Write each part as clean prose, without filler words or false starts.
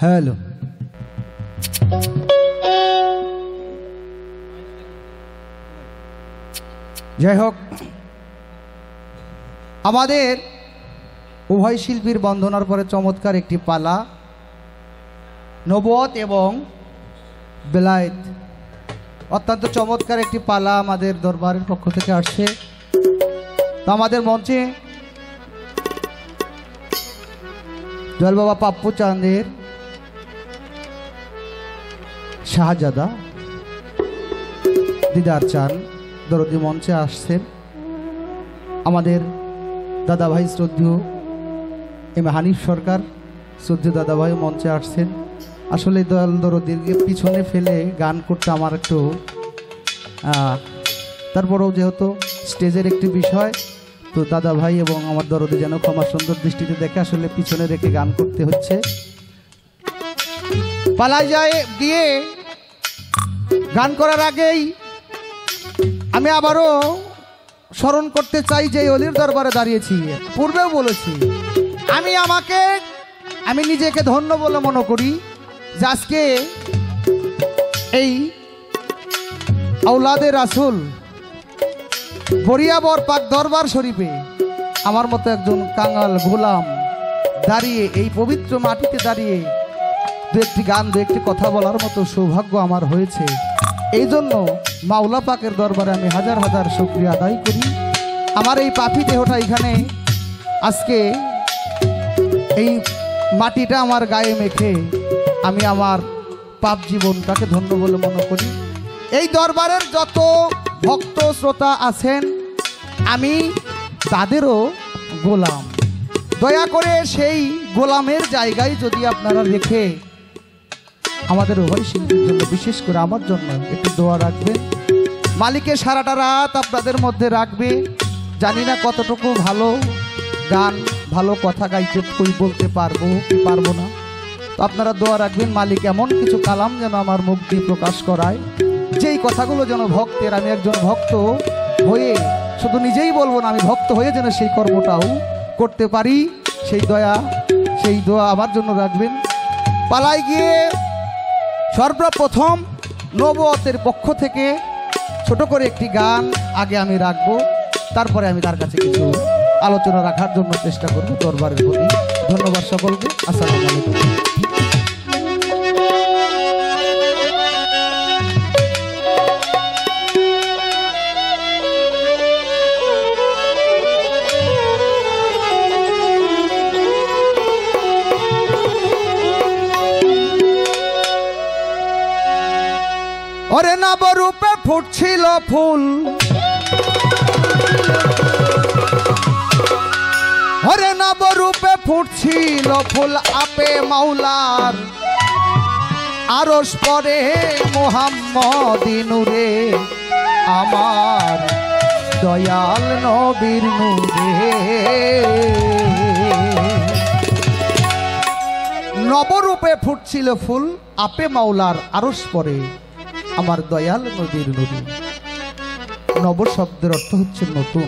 Hello যাই হোক আমাদের উভয় শিল্পীর বন্দনার পরে চমৎকার একটি পালা নবুয়ত এবং বেলায়েত অত্যন্ত চমৎকার একটি পালা আমাদের দরবারের পক্ষ থেকে আসছে। তো আমাদের মঞ্চে দয়াল বাবা পাপ্পু চাঁদের শাহজাদা দিদার চান দরদি মঞ্চে আসছেন। আমাদের দাদা ভাই শ্রদ্ধেয় এম হানিফ সরকার শ্রদ্ধেয় দাদা ভাই মঞ্চে আসছেন। আসলে দয়াল দরদিকে পিছনে ফেলে গান করতে আমার একটু তারপরেও যেহেতু স্টেজের একটি বিষয়, তো দাদা ভাই এবং আমার দরদি যেন ক্ষমা সুন্দর দৃষ্টিতে দেখে আসলে পিছনে রেখে গান করতে হচ্ছে। পালায় যায় দিয়ে গান করার আগেই আমি আবারও স্মরণ করতে চাই যে অলির দরবারে দাঁড়িয়েছি, পূর্বেও বলেছি আমি নিজেকে ধন্য বলে মনে করি যে আজকে এই আওলাদে রাসূল বরিয়াবর পাক দরবার শরীফে আমার মতো একজন কাঙাল গোলাম দাঁড়িয়ে এই পবিত্র মাটিতে দাঁড়িয়ে দু একটি গান দু একটি কথা বলার মতো সৌভাগ্য আমার হয়েছে। এই জন্য মাওলা পাকের দরবারে আমি হাজার হাজার শুকরিয়া আদায় করি। আমার এই পাপি দেহটা এখানে আজকে এই মাটিটা আমার গায়ে মেখে আমি আমার পাপ জীবনটাকে ধন্য বলে মনে করি। এই দরবারের যত ভক্ত শ্রোতা আছেন আমি তাদেরও গোলাম। দয়া করে সেই গোলামের জায়গায় যদি আপনারা রেখে আমাদের উভয় শিল্পীর জন্য বিশেষ করে আমার জন্য একটু দোয়া রাখবেন। মালিকে সারাটা রাত আপনাদের মধ্যে রাখবে। জানি না কতটুকু ভালো গান ভালো কথা গাইতে বলতে পারবো কি পারবো না, তো আপনারা দোয়া রাখবেন মালিক এমন কিছু কালাম যেন আমার মুখ দিয়ে প্রকাশ করায়, যেই কথাগুলো যেন ভক্তের আমি একজন ভক্ত হয়ে শুধু নিজেই বলবো না, আমি ভক্ত হয়ে যেন সেই কর্মটাও করতে পারি। সেই দোয়া আমার জন্য রাখবেন। পালায় গিয়ে সর্বপ্রথম নবুয়তের পক্ষ থেকে ছোট করে একটি গান আগে আমি রাখবো, তারপরে আমি তার কাছে কিছু আলোচনা রাখার জন্য চেষ্টা করব দরবারের প্রতি। ধন্যবাদ সকলকে। আসসালামু আলাইকুম। ওরে নবরূপে ফুটছিল ফুল, ওরে নবরূপে ফুটছিল ফুল আপে মাওলার আরশ পরে মুহাম্মদি নূরে আমার দয়াল নবীর নূরে। নবরূপে ফুটছিল ফুল আপে মাওলার আরশ পরে আমার দয়াল নবীর নূরে। নব শব্দের অর্থ হচ্ছে নতুন,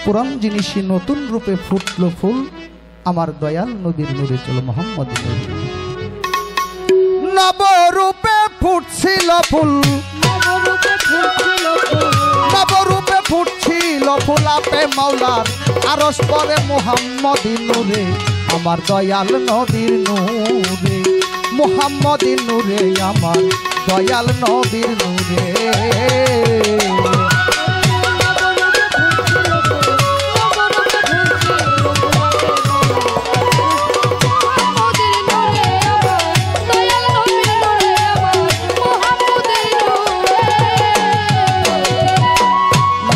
পুরান জিনিসই নতুন রূপে ফুটলো ফুল আমার দয়াল নবীর নূরে। চলো মোহাম্মদ নবরূপে ফুটছিল ফুল, নবরূপে ফুটছিল ফুল আপে মাওলার আরশ পরে মুহাম্মদি নূরে আমার দয়াল নবীর নূরে। মুহাম্মদি নূরে আমার দয়াল নবীর নূরে।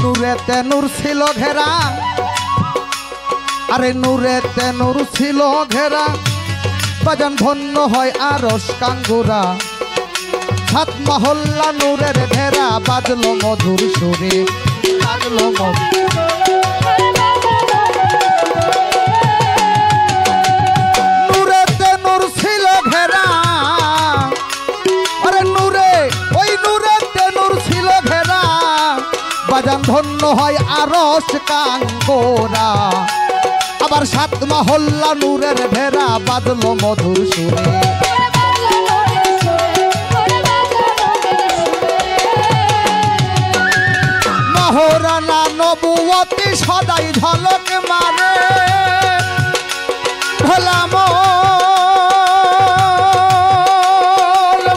নূরেতে নূর ছিল ঘেরা, আরে নূরেতে নূর ছিল ঘেরা, বাজান ধন্য হয় আরশ কাঙ্গুরা। সাত মহল্লা নূরের ঘেরা, বাজলো মধুর সুরে, বাজলো মধুর। নূরেতে নূর ছিল ঘেরা, আরে নূরে ওই নূরেতে নূর ছিল ঘেরা, বাজান ধন্য হয় আরশ কাঙ্গুরা। আবার সাত মহল্লা নূরের ভেড়া বাজলো মধুর সুরে। মহারানা নবুয়তি সদাই ঝলক মারে ভোলা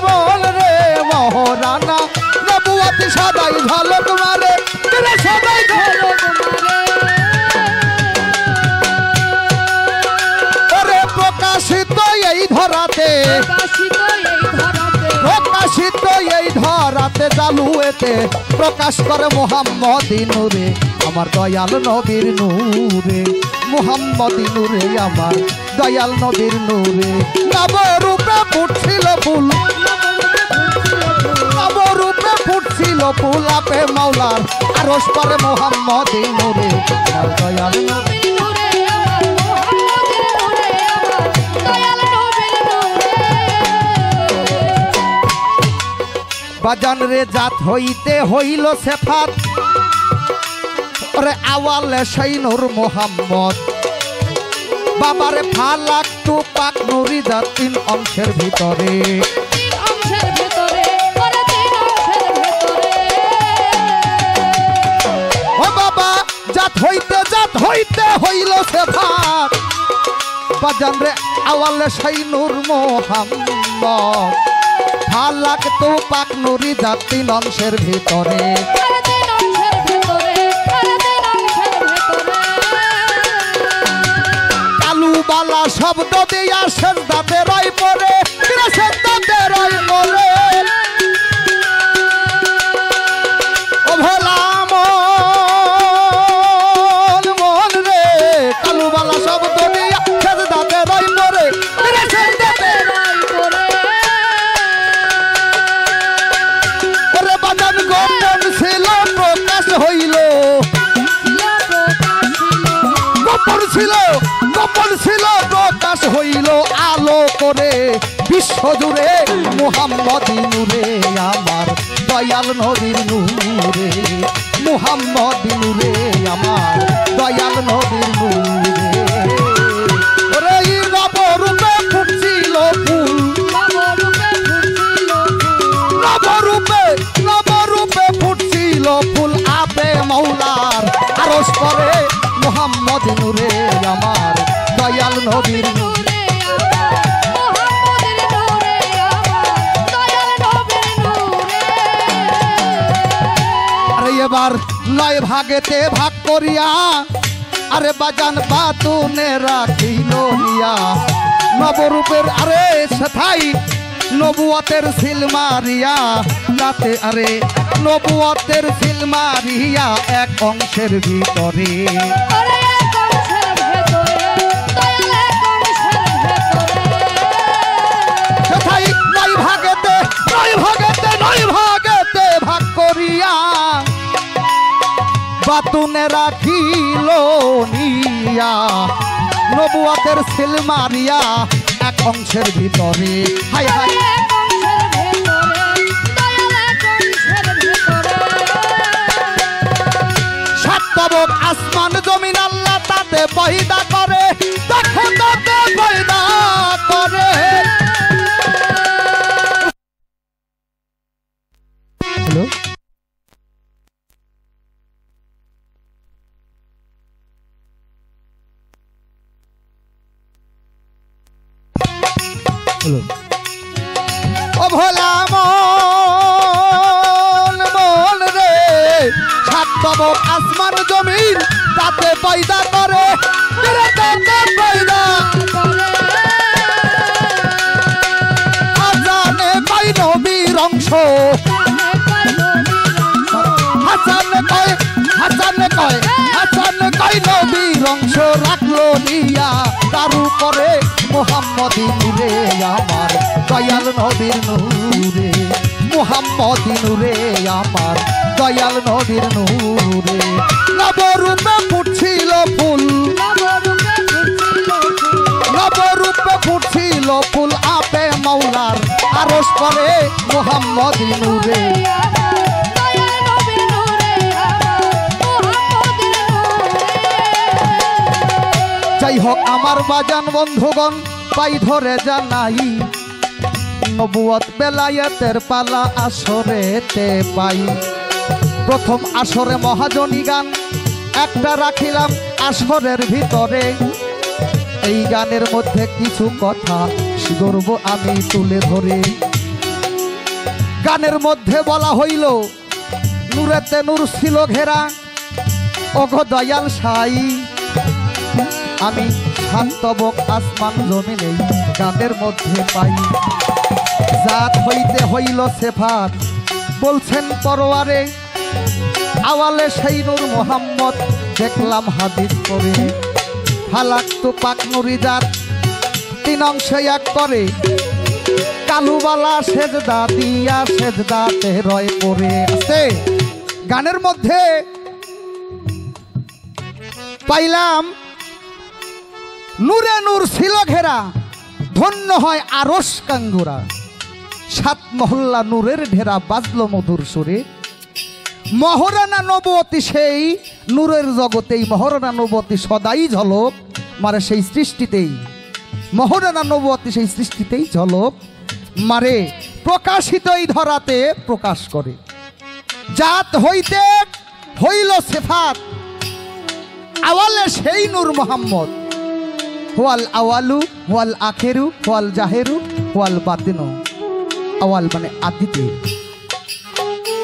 মল রে। মহারানা নবুয়তি সদাই ঝলক মারে সদাই ঝলক মারে। প্রকাশিত এই ধরাতে প্রকাশিত এই ধরাতে জালুয়েতে প্রকাশ করে মুহাম্মদি নূরে আমার দয়াল নবীর নূরে। মুহাম্মদি নূরে আমার দয়াল নবীর নূরে। নবরূপে ফুটছিল ফুল নবরূপে ফুটছিল ফুল আপে মাওলার আরশ করে মুহাম্মদি নূরে আমার দয়াল নবীর নূরে। বাজান রে জাত হইতে হইল সেফাত ওরে আওয়ালে সেই নূর মোহাম্মদ। বাবারে ফালাক তু পাক নুরি জাত তিন অংশের ভিতরে। ও বাবা জাত হইতে হইল সেফাত বাজান রে আওয়ালে সেই নূর মোহাম্মদ। ফালাক তো পাক নুরি জাত তিন অংশের ভিতরে। কালুবালা শব্দ দিয়া সেজদাতে রয় পড়ে সেজদাতে রয় পড়ে। ও ভোলা মন রে কালুবালা শব্দ দিয়া সেজদাতে রয় পড়ে সেজদাতে রয় পড়ে। গোপন ছিল প্রকাশ হইল গোপন ছিল প্রকাশ হইল আলো করে বিশ্বজুড়ে মুহাম্মদি নূরে আমার দয়াল নবীর নূরে। মুহাম্মদি নূরে আমার দয়াল নবীর নূরে। ওরে নবরূপে ফুটছিল ফুল নবরূপে ফুটছিল ফুল আপে মাওলার আরশ করে মুহাম্মদি নূরে আমার দয়াল নবীর নূরে। আরে এবার নয় ভাগেতে ভাগ করিয়া আরে বাজান বাতুনে রাখিল নিয়া নবরূপের আরে সেথাই নবুয়তের সিল মারিয়া তাতে আরে নবুয়তের সিল মারিয়া এক অংশের ভিতরে। সেথাই নয় ভাগেতে ভাগ করিয়া বাতুনে রাখিল নিয়া নবুয়তের সিল মারিয়া এক অংশের ভিতরে। হাই হাই সাতবক আসমান জমিন আল্লাহ তাতে পয়দা করে দেখো তাতে পয়দা করে। হ্যালো ও ভোলা মন রে সাতবক আসমান জমিন তাতে পয়দা করে তাতে পয়দা আজানে কই নবীর অংশ হাসান কই নবীর অংশ রাখলো নিয়া তার উপরে মুহাম্মদি নূরে আমার দয়াল নবীর নূরে। মুহাম্মদি নূরে আমার দয়াল নবীর নূরে। নবরূপে ফুটছিল ফুল নবরূপে ফুটছিল ফুল আপে মাওলার আরশ করে মুহাম্মদি নূরে। যাই হোক আমার বাজান বন্ধুগণ পাই ধরে জানাই নবুয়ত বেলায়েতের পালা আসরেতে পাই। প্রথম আসরে মহাজনী গান একটা রাখিলাম আসরের ভিতরে। এই গানের মধ্যে কিছু কথা গর্ব আমি তুলে ধরে। গানের মধ্যে বলা হইল নূরেতে নূর ছিল ঘেরা ওগো দয়াল সাই। আমি শান্তবক আসমান জমিনে গানের মধ্যে পাই। জাত হইতে হইল সেফাত বলছেন পরওয়ারে আওয়ালে সেই নূর মোহাম্মদ দেখলাম হাদিস করে। ফালাক তো পাক নুরি জাত তিন অংশে এক করে কালুবালা সেজদা দিয়া সেজদাতে রয় পড়ে আছে। গানের মধ্যে পাইলাম নূরে নূর ছিল ঘেরা ধন্য হয় আরশ কাঙ্গুরা। সাত মহল্লা নূরের ঢেরা বাজলো মধুর সুরে। মহারানা নবতী সেই নূরের জগতেই মহারানা নবতী সদাই ঝলক মারে সেই সৃষ্টিতেই। মহারানা নবতী সেই সৃষ্টিতেই ঝলক মারে প্রকাশিত এই ধরাতে প্রকাশ করে। জাত হইতে হইল সেফাত আওয়ালে সেই নূর মোহাম্মদ। ওয়াল আওয়ালু ওয়াল আখেরু ওয়াল জাহেরু ওয়াল বাতিনু। আওয়াল মানে আদিতে,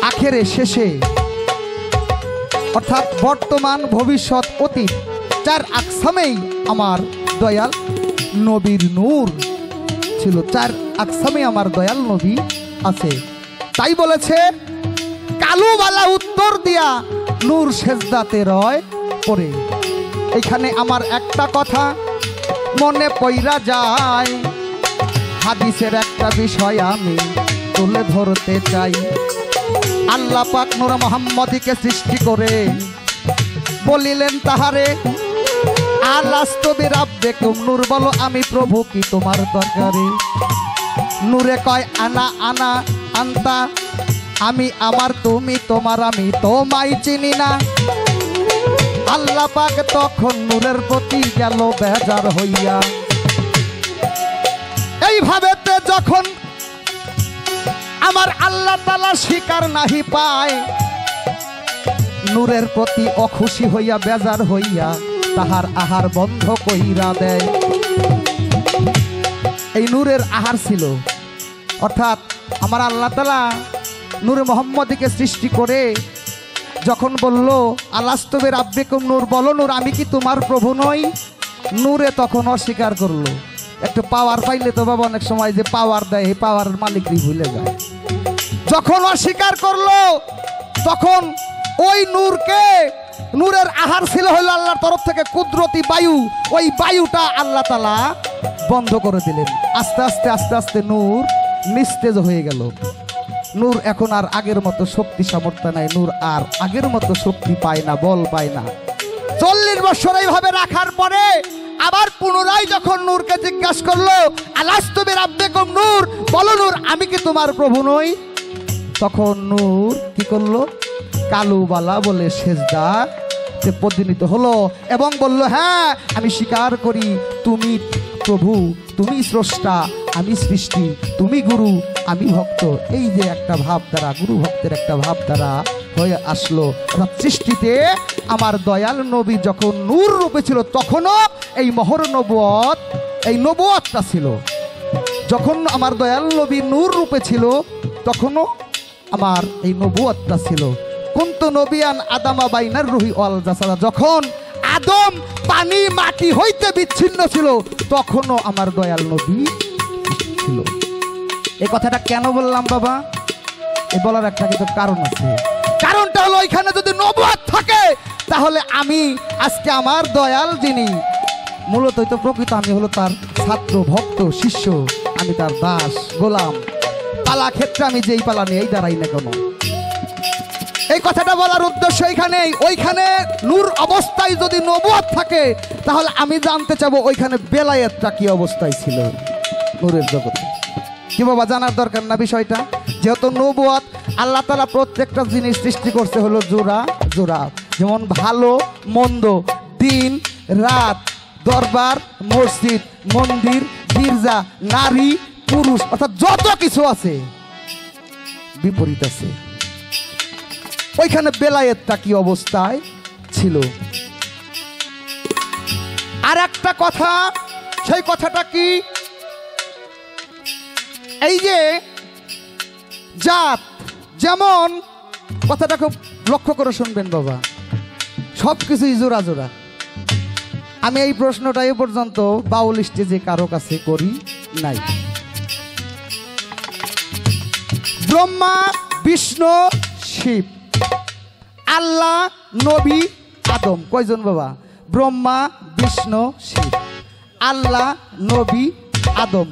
আখেরে শেষে, অর্থাৎ বর্তমান ভবিষ্যৎ অতীত চার আকসামেই আমার দয়াল নবীর নূর ছিল। চার আকসামে আমার দয়াল নবী আছে। তাই বলেছে কালুবালা উত্তর দিয়া নূর সেজদাতে রয় পড়ে। এখানে আমার একটা কথা মনে পইরা যায়, হাদিসের একটা বিষয় আমি তুলে ধরতে চাই। আল্লাহ পাক নূর মুহাম্মদীকে সৃষ্টি করে বলিলেন তাহারে আলাস্তু বিরাব্বিকুম, নূর বলো আমি প্রভু কি তোমার দরকারে। নূরে কয় আনা আনা আন্তা, আমি আমার তুমি তোমার আমি তোমায় চিনি না। আল্লাহ পাক তখন নূরের প্রতি গেল বেজার হইয়া। এইভাবে যখন আমার আল্লাহ তাআলা স্বীকার নাহি পায়, নূরের প্রতি অখুশি হইয়া বেজার হইয়া তাহার আহার বন্ধ কইরা দেয়। এই নূরের আহার ছিল, অর্থাৎ আমার আল্লাহ তাআলা নূরে মুহাম্মদীকে সৃষ্টি করে যখন বলল আলাস্তু বিরাব্বিকুম, নূর বলো নূর আমি কি তোমার প্রভু নই। নূরে তখন অস্বীকার করলো। একটু পাওয়ার পাইলে তো বাবা অনেক সময় যে পাওয়ার দেয় এই পাওয়ারের মালিকই ভুলে যায়। যখন অস্বীকার করলো তখন ওই নূরকে, নূরের আহার ছিল হইল আল্লাহর তরফ থেকে কুদরতি বায়ু, ওই বায়ুটা আল্লাহ তাআলা বন্ধ করে দিলেন। আস্তে আস্তে আস্তে আস্তে নূর নিস্তেজ হয়ে গেল। নূর এখন আর আগের মতো শক্তি সামর্থ্য নাই, নূর আর আগের মতো শক্তি পায় না, বল পায় না। 40 বছর এইভাবে রাখার পরে আবার পুনরায় যখন নূরকে জিজ্ঞাসা করলো আলাস্তু বিরাব্বিকুম, নূর বলো নূর আমি কি তোমার প্রভু নই। তখন নূর কি করলো কালুবালা বলে সেজদা পরিণত হলো এবং বলল হ্যাঁ আমি স্বীকার করি তুমি প্রভু, তুমি স্রষ্টা, আমি সৃষ্টি, তুমি গুরু, আমি ভক্ত। এই যে একটা ভাবধারা, গুরু ভক্তের একটা ভাবধারা হয়ে আসলো। সৃষ্টিতে আমার দয়াল নবী যখন নূর রূপে ছিল তখনও এই মহর নবুয়ত, এই নবুয়তটা ছিল। যখন আমার দয়াল নবী নূর রূপে ছিল তখনও আমার এই নবুয়তটা ছিল। কুনতু নবিয়ান আদামা বাইনার রুহি ওয়াল জাসাদা, যখন আদম পানি মাটি হইতে বিচ্ছিন্ন ছিল তখনও আমার দয়াল নবী ছিল। এই কথাটা কেন বললাম বাবা? এই বলার একটা কিন্তু কারণ আছে। কারণটা হলো এখানে যদি নবুয়ত থাকে তাহলে আমি আজকে আমার দয়াল যিনি মূলত তো প্রকৃত আমি হলো তার ছাত্র, ভক্ত, শিষ্য, আমি তার দাস, গোলাম। পালা ক্ষেত্রে আমি যেই পালা নিয়েই দাঁড়াই না কেন, এই কথাটা বলার উদ্দেশ্য এইখানেই। ওইখানে নূর অবস্থায় যদি নবুয়ত থাকে তাহলে আমি জানতে চাবো ওইখানে বেলায়েতটা কি অবস্থায় ছিল নূরের জগতে। কি বাবা জানার দরকার না বিষয়টা? যেহেতু নবুয়ত আল্লাহ তাআলা প্রত্যেকটা জিনিস সৃষ্টি করছে হলো জোড়া জোড়া, যেমন ভালো মন্দ, দিন রাত, দরবার, মসজিদ, মন্দির, গির্জা, নারী, পুরুষ অর্থাৎ যত কিছু আছে বিপরীত আছে। ওইখানে বেলায়েতটা কি অবস্থায় ছিল। আর একটা কথা, সেই কথাটা কি, এই যে জাত, যেমন কথাটা খুব লক্ষ্য করে শুনবেন বাবা, সব কিছুই জোড়া জোড়া। আমি এই প্রশ্নটা এ পর্যন্ত বাউল স্টেজে কারো কাছে করি নাই। ব্রহ্মা, বিষ্ণু, শিব, আল্লাহ, নবী, আদম, কয়জন বাবা? ব্রহ্মা, বিষ্ণু, শিব, আল্লাহ, নবী, আদম,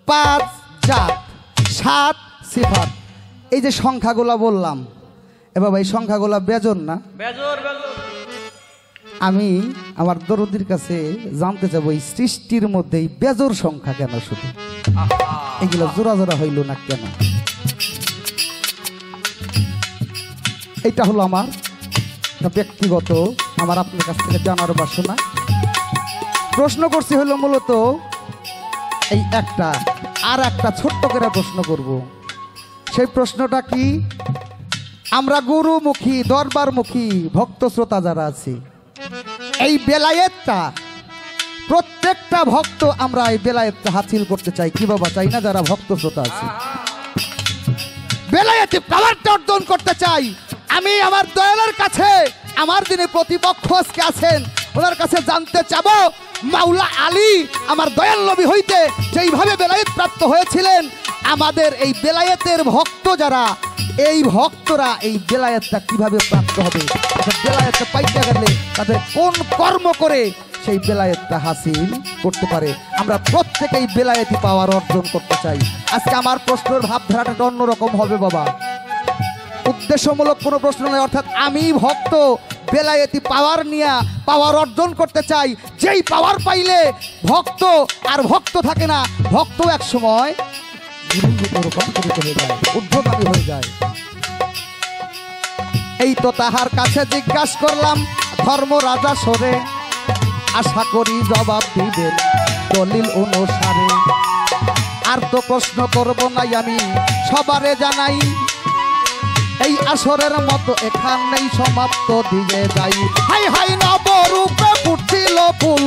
5 জাত, 7 সিফাত। এই যে সংখ্যাগুলা বললাম, এ বাবা এই সংখ্যাগুলা বেজোর না? আমি আমার দরদির কাছে জানতে চাবো এই সৃষ্টির মধ্যে এই বেজোর সংখ্যা কেন, শুধু এগুলো জোড়া জোড়া হইল না কেন? এটা হলো আমার ব্যক্তিগত, আমার আপনার কাছ থেকে জানার বাসনা। প্রশ্ন করছি হলো মূলত এই একটা, আর একটা ছোট্ট করে প্রশ্ন করব। সেই প্রশ্নটা কি, আমরা গুরুমুখী, দরবারমুখী ভক্ত শ্রোতা যারা আছি, এই বেলায়েতটা প্রত্যেকটা ভক্ত আমরা এই বেলায়েতটা হাসিল করতে চাই কি বাবা, চাই না? যারা ভক্ত শ্রোতা আছে বেলায়েতে পাওয়ারটা অর্জন করতে চাই। আমি আমার দয়ালের কাছে, আমার যিনি প্রতিপক্ষ আজকে আছেন ওনার কাছে জানতে চাবো, মাওলা আলী আমার দয়াল নবী হইতে যেইভাবে বেলায়েত প্রাপ্ত হয়েছিলেন, আমাদের এই বেলায়েতের ভক্ত যারা, এই ভক্তরা এই বেলায়েতটা কিভাবে প্রাপ্ত হবে, বেলায়েতটা পাইতে গেলে তাদের কোন কর্ম করে সেই বেলায়েতটা হাসিল করতে পারে। আমরা প্রত্যেকেই বেলায়েতি পাওয়ার অর্জন করতে চাই। আজকে আমার প্রশ্নের ভাবধারাটা অন্যরকম হবে বাবা, উদ্দেশ্যমূলক কোনো প্রশ্ন নয়। অর্থাৎ আমি ভক্ত বেলায়েতি পাওয়ার নিয়ে পাওয়ার অর্জন করতে চাই, যেই পাওয়ার পাইলে ভক্ত আর ভক্ত থাকে না, ভক্ত এক সময় রূপান্তরিত হয়ে যায়, ঊর্ধ্বগামী হয়ে যায়। এই তো তাহার কাছে জিজ্ঞাসা করলাম ধর্ম রাজা সরে, আশা করি জবাব দিবেন দলিল অনুসারে। আর তো প্রশ্ন করব নাই আমি, সবারে জানাই এই আসরের মতো এখানেই সমাপ্ত দিয়ে যাই। হাই হাই নবরূপে ফুটছিল ফুল,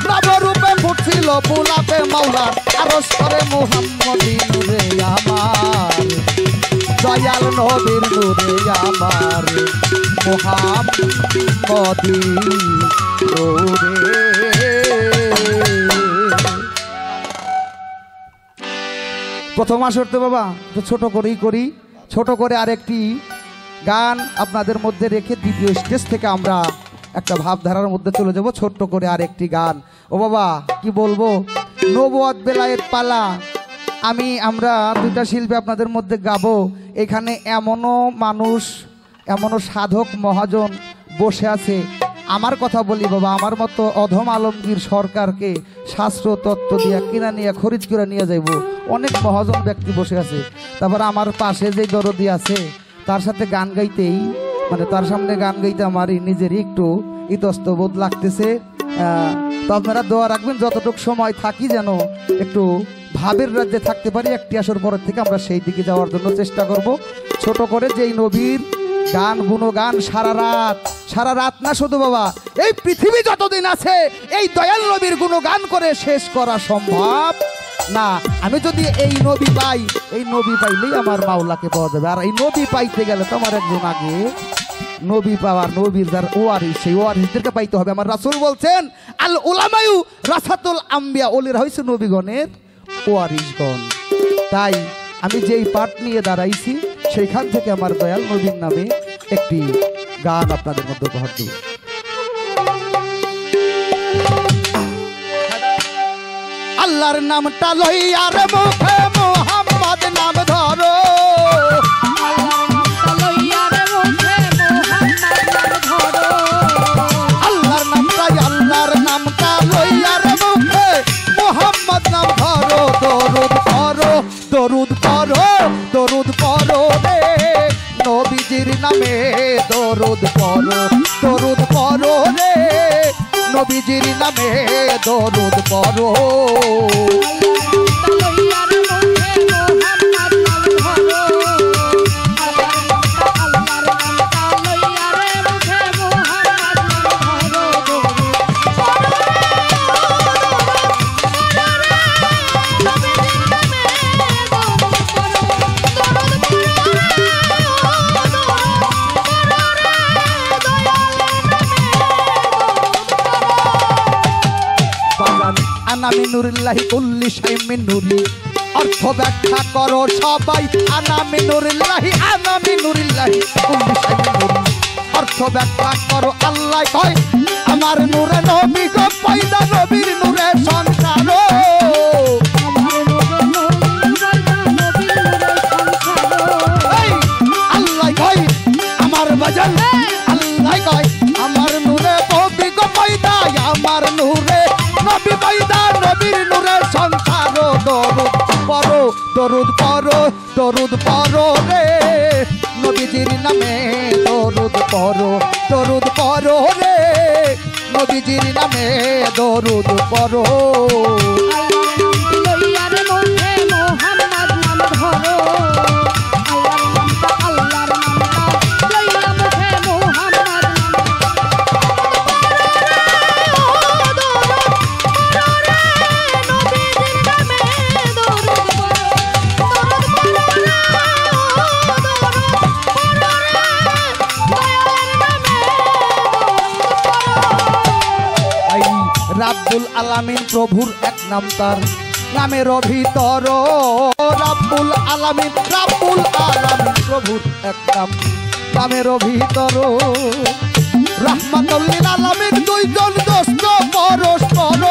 নবরূপে ফুটছিল ফুল, আপে মাওলার আরশ করে মুহাম্মদী নূরে আমার, দয়াল নবীর নূরে আমার, মুহাম্মদী নূরে। প্রথম আসর তো বাবা ছোট করেই করি, ছোট করে আরেকটি গান আপনাদের মধ্যে রেখে দ্বিতীয় স্টেজ থেকে আমরা একটা ভাবধারার মধ্যে চলে যাব। ছোট্ট করে আরেকটি গান, ও বাবা কি বলবো, নবুয়ত বেলায়েত পালা। আমরা দুইটা শিল্পী আপনাদের মধ্যে গাবো। এখানে এমনও মানুষ, এমনও সাধক মহাজন বসে আছে, আমার কথা বলি বাবা, আমার মতো অধম আলমগীর সরকারকে শাস্ত্র তত্ত্ব দিয়া কিনা নিয়ে খরিদ করে নিয়ে যাইব, অনেক মহাজন ব্যক্তি বসে আছে। তারপর আমার পাশে যে দরদি আছে তার সাথে গান গাইতেই, মানে তার সামনে গান গাইতে আমার নিজেরই একটু ইতস্তবোধ লাগতেছে। তো আপনারা দোয়া রাখবেন যতটুকু সময় থাকি যেন একটু ভাবের রাজ্যে থাকতে পারি। একটি আসর পরের থেকে আমরা সেই দিকে যাওয়ার জন্য চেষ্টা করব। ছোট করে যেই নবীর গান গুণগান সারা রাত না শুধু বাবা, এই পৃথিবী যতদিন আছে এই দয়াল নবীর গুণগান করে শেষ করা সম্ভব না। আমি যদি এই নবী পাই, এই নবী পাইলেই আমার মাওলাকে পাওয়া যাবে। আর এই নবী পাইতে গেলে তো আমার একজন আগে নবী পাওয়ার, নবীর যার ওয়ারিস, সেই ওয়ারিসদেরকে পাইতে হবে। আমার রাসূল বলছেন আল উলামায়ু রাসাতুল আম্বিয়া, ওলিরা হইছে নবীগণের ওয়ারিসগণ। তাই আমি যেই পাঠ নিয়ে দাঁড়াইছি সেইখান থেকে আমার দয়াল নবীর নামে একটি গান আপনাদের মধ্যে উপহার দেব। আল্লাহর নামটা লইয়া রে মুখে মুহাম্মদ নাম ধরো, আল্লাহর নামটা লইয়া রে মুখে মুহাম্মদ নাম ধরো। দরুদ পড়ো রে নবীজির নামে, দরুদ পড়ো নবীজির নামে দরুদ পড়ো। আনা মিনুরিল্লাহি কুল্লি শাইইন মিন নূরি, অর্থ ব্যাখ্যা করো সবাই। আনা মিনুরিল্লাহি কুল্লি শাইইন মিন নূরি, অর্থ ব্যাখ্যা করো। আল্লাহ কয় আমার নূরে নবী গো পয়দা, নবীর নূরে সংসার। আল্লাহ কয় আমার বাজান, আল্লাহ কয় আমার নূরে নবী গো পয়দা, আমার নূরে নবী পয়দা, নবীর নূরে সংসার। দরুদ পড়ো, দরুদ পড়ো, দরুদ পড়ো রে নবীজির নামে দরুদ পড়ো, দরুদ পড়ো রে নবীজির নামে দরুদ পড়ো। রাব্বুল আলামিন প্রভুর এক নাম, তার নামের ভিতর রাব্বুল আলামিন, রাব্বুল আলামিন প্রভুর এক নাম, নামের ভিতর রাহমাতুল লিল আলামিন, দুইজন দোস্ত পরস্পর।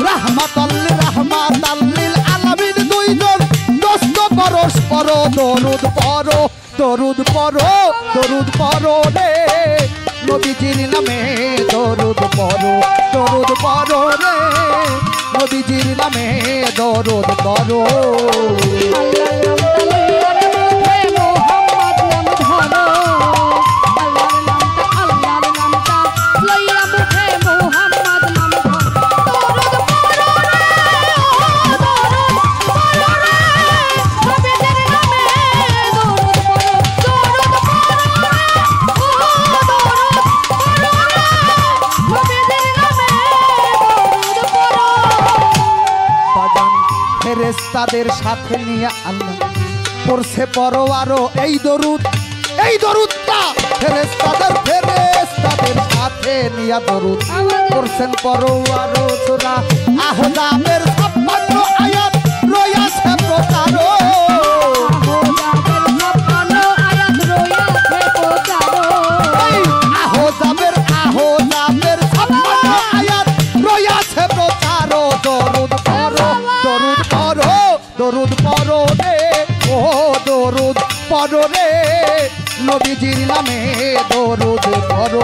রাহমাতুল লিল আলামিন, দুইজন দোস্ত পরস্পর। দরুদ পড়ো, দরুদ পড়ো, দরুদ পড়ো রে নবীজির নামে দরুদ পড়ো, দরুদ পড়ো রে নবীজির নামে দরুদ পড়ো। ফেরেশতাদের সাথে নিয়ে আল্লাহ পড়ছে পরোয়ারো এই দরুদ, এই দরুদটা ফেরেশতাদের সাথে নিয়ে দরুদ পড়ছেন পরোয়ারো। সূরা আহজাবের 56 আয়াত রয়েছে প্রচারো। আহজাবের 56 আয়াত রয়েছে প্রচারো। দরুদ পড়ো, দরুদ পড়ো, দরুদ পড়ো রে ও দরুদ পড়ো রে নবীজির নামে দরুদ পড়ো।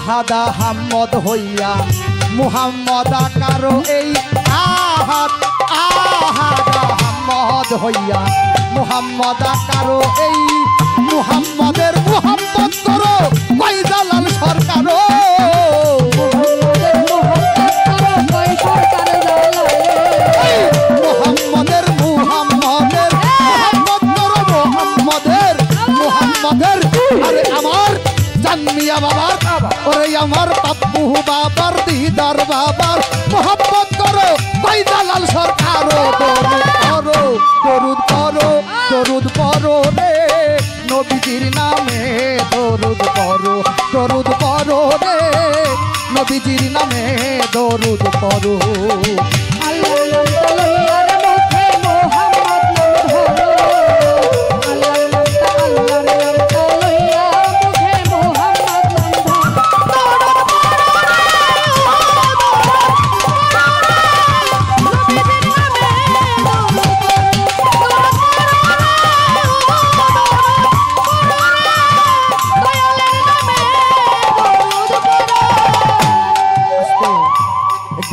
আহাদা হাম্মদ হইয়া মুহাম্মদ আকারো এই আহাদা হাম্মদ হইয়া মুহাম্মদ আকারো এই মুহাম্মদের মুহাম্মদ করো কয়জালাল সরকারো। মুহাম্মদের মুহাম্মদ করো মুহাম্মদের মুহাম্মদের। আরে আমার জানমিয়া বাবার, ওরে আমার পাপ্পু বাবার, দিদার বাবার মোহাম্মদ করো কয়জালাল সরকার। দরুদ পড়ো, দরুদ পড়ো রে নবীজির নামে দরুদ পড়ো, দরুদ পড়ো রে নবীজির নামে দরুদ পড়ো।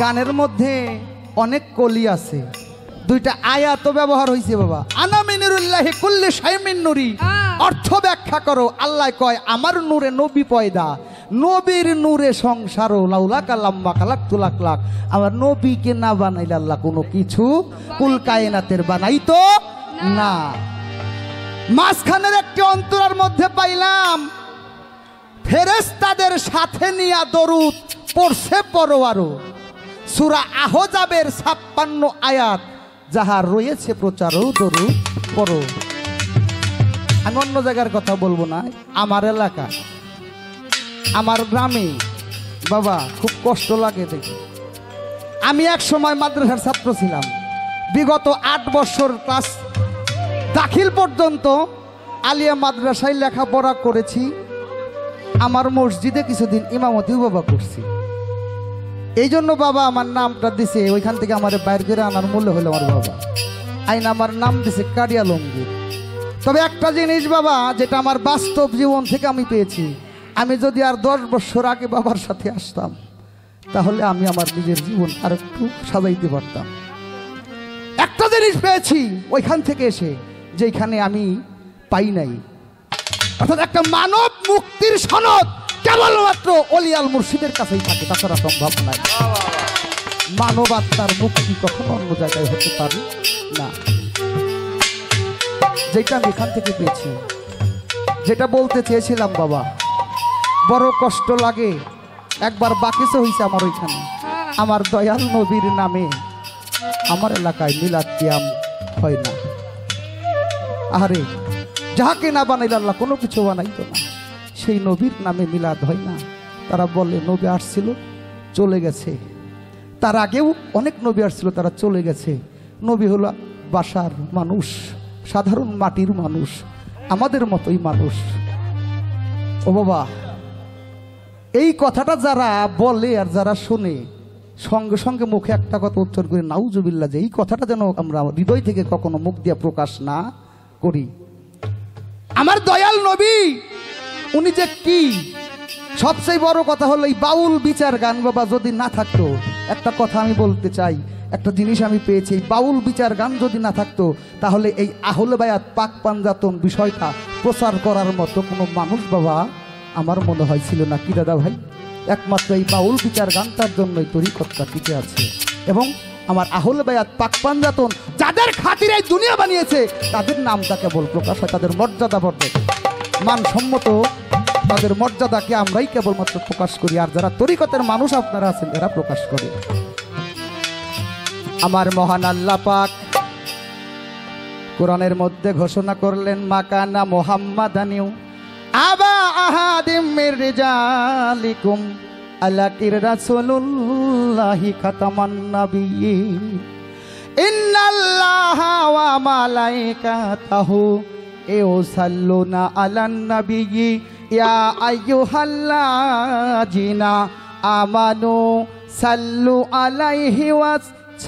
গানের মধ্যে অনেক কলি আছে, দুইটা আয়াত ব্যবহার হয়েছে বাবা। আনা মিনুরুল্লাহি কুল্লি শাইমিন নুরি, অর্থ ব্যাখ্যা করো। আল্লাহ কয় আমার নূরে নবী পয়দা, নবীর নূরে সংসার, লাউলা কালাম্মা কালাক তুলাক লাখ। আমার নবীকে না বানাইলে আল্লাহ কোনো কিছু কুল কায়নাতের বানাইতো না। মাঝখানের একটি অন্তরার মধ্যে পাইলাম ফেরেশতাদের সাথে নিয়া দরুদ পড়ছে পরোয়ারো। সূরা আহজাবের 56 আয়াত, যাহা রয়েছে প্রচারও দরুদ পড়ো। আমি অন্য জায়গার কথা বলবো না, আমার এলাকা আমার গ্রামে বাবা খুব কষ্ট লাগে দেখি। আমি এক সময় মাদ্রাসার ছাত্র ছিলাম, বিগত 8 বছর ক্লাস দাখিল পর্যন্ত আলিয়া মাদ্রাসায় লেখাপড়া করেছি। আমার মসজিদে কিছুদিন ইমামতিও বাবা করছি। এই জন্য বাবা আমার নামটা দিছে, ওইখান থেকে আমার বাইর করে আনার মূল্য হলো আমার বাবা আইন আমার নাম দিছে কাড়িয়া লঙ্গির। তবে একটা জিনিস বাবা, যেটা আমার বাস্তব জীবন থেকে আমি পেয়েছি, আমি যদি আর 10 বছর আগে বাবার সাথে আসতাম তাহলে আমি আমার নিজের জীবন আর একটু সাজাইতে পারতাম। একটা জিনিস পেয়েছি ওইখান থেকে এসে, যেখানে আমি পাই নাই, অর্থাৎ একটা মানব মুক্তির সনদ কেবলমাত্র অলিয়াল মুর্শিদের কাছেই থাকে, তাছাড়া সম্ভব নাই। মানব আত্মার মুক্তি কখনো অন্য জায়গায় হতে পারে না। যেটা আমি এখান থেকে পেয়েছি, যেটা বলতে চেয়েছিলাম বাবা, বড় কষ্ট লাগে। একবার বাকিসে হয়েছে আমার ওইখানে, আমার দয়াল নবীর নামে আমার এলাকায় মিলাদ কিয়াম হয় না। আরে যাহাকে না বানাইলে আল্লাহ কোনো কিছু বানাইতো না। সেই নবীর নামে মিলাদ হয় না। তারা বলে নবী আসছিল চলে গেছে, তার আগেও অনেক নবী আসছিল তারা চলে গেছে। নবী হলো বাসার মানুষ, সাধারণ মাটির মানুষ, আমাদের মতোই মানুষ। ও বাবা, এই কথাটা যারা বলে আর যারা শোনে, সঙ্গে সঙ্গে মুখে একটা কথা উচ্চারণ করে নাউজুবিল্লাহ, যে এই কথাটা যেন আমরা হৃদয় থেকে কখনো মুখ দিয়ে প্রকাশ না করি। আমার দয়াল নবী উনি যে কি, সবচেয়ে বড় কথা হলো এই বাউল বিচার গান বাবা যদি না থাকতো, একটা কথা আমি বলতে চাই, একটা জিনিস আমি পেয়েছি, এই বাউল বিচার গান যদি না থাকতো তাহলে এই আহলে বায়াত পাক পাঞ্জাতন বিষয়টা প্রচার করার মতো কোনো মানুষ বাবা আমার মনে হয় ছিল না। কি দাদা ভাই, একমাত্র এই বাউল বিচার গানটার জন্যই তরিকতটা টিকে আছে। এবং আমার আহলে বায়াত পাক পাঞ্জাতন যাদের খাতিরে এই দুনিয়া বানিয়েছে, তাদের নামটা কেবল প্রকাশ হয়, তাদের মর্যাদা বর্ধে মানসম্মত তাদের মর্যাদাকে আমরাই কেবলমাত্র প্রকাশ করি, আর যারা তরিকতের মানুষ আপনারা আছেন এরা প্রকাশ করে। আমার মহান আল্লাহ পাক কোরআনের মধ্যে ঘোষণা করলেন, মাকানা মুহাম্মাদানিউ আবা আহাদিম মির রিজালিকুম আলাকির রাসূলুল্লাহি খাতামান নাবিয়্যিন ইন্নাল্লাহা ওয়া মালাইকাতাহু ইউসাল্লুনা আলান নাবিয়্যি ইয়া আইয়ুহাল্লাযিনা আমানু সাল্লু আলাইহি ওয়া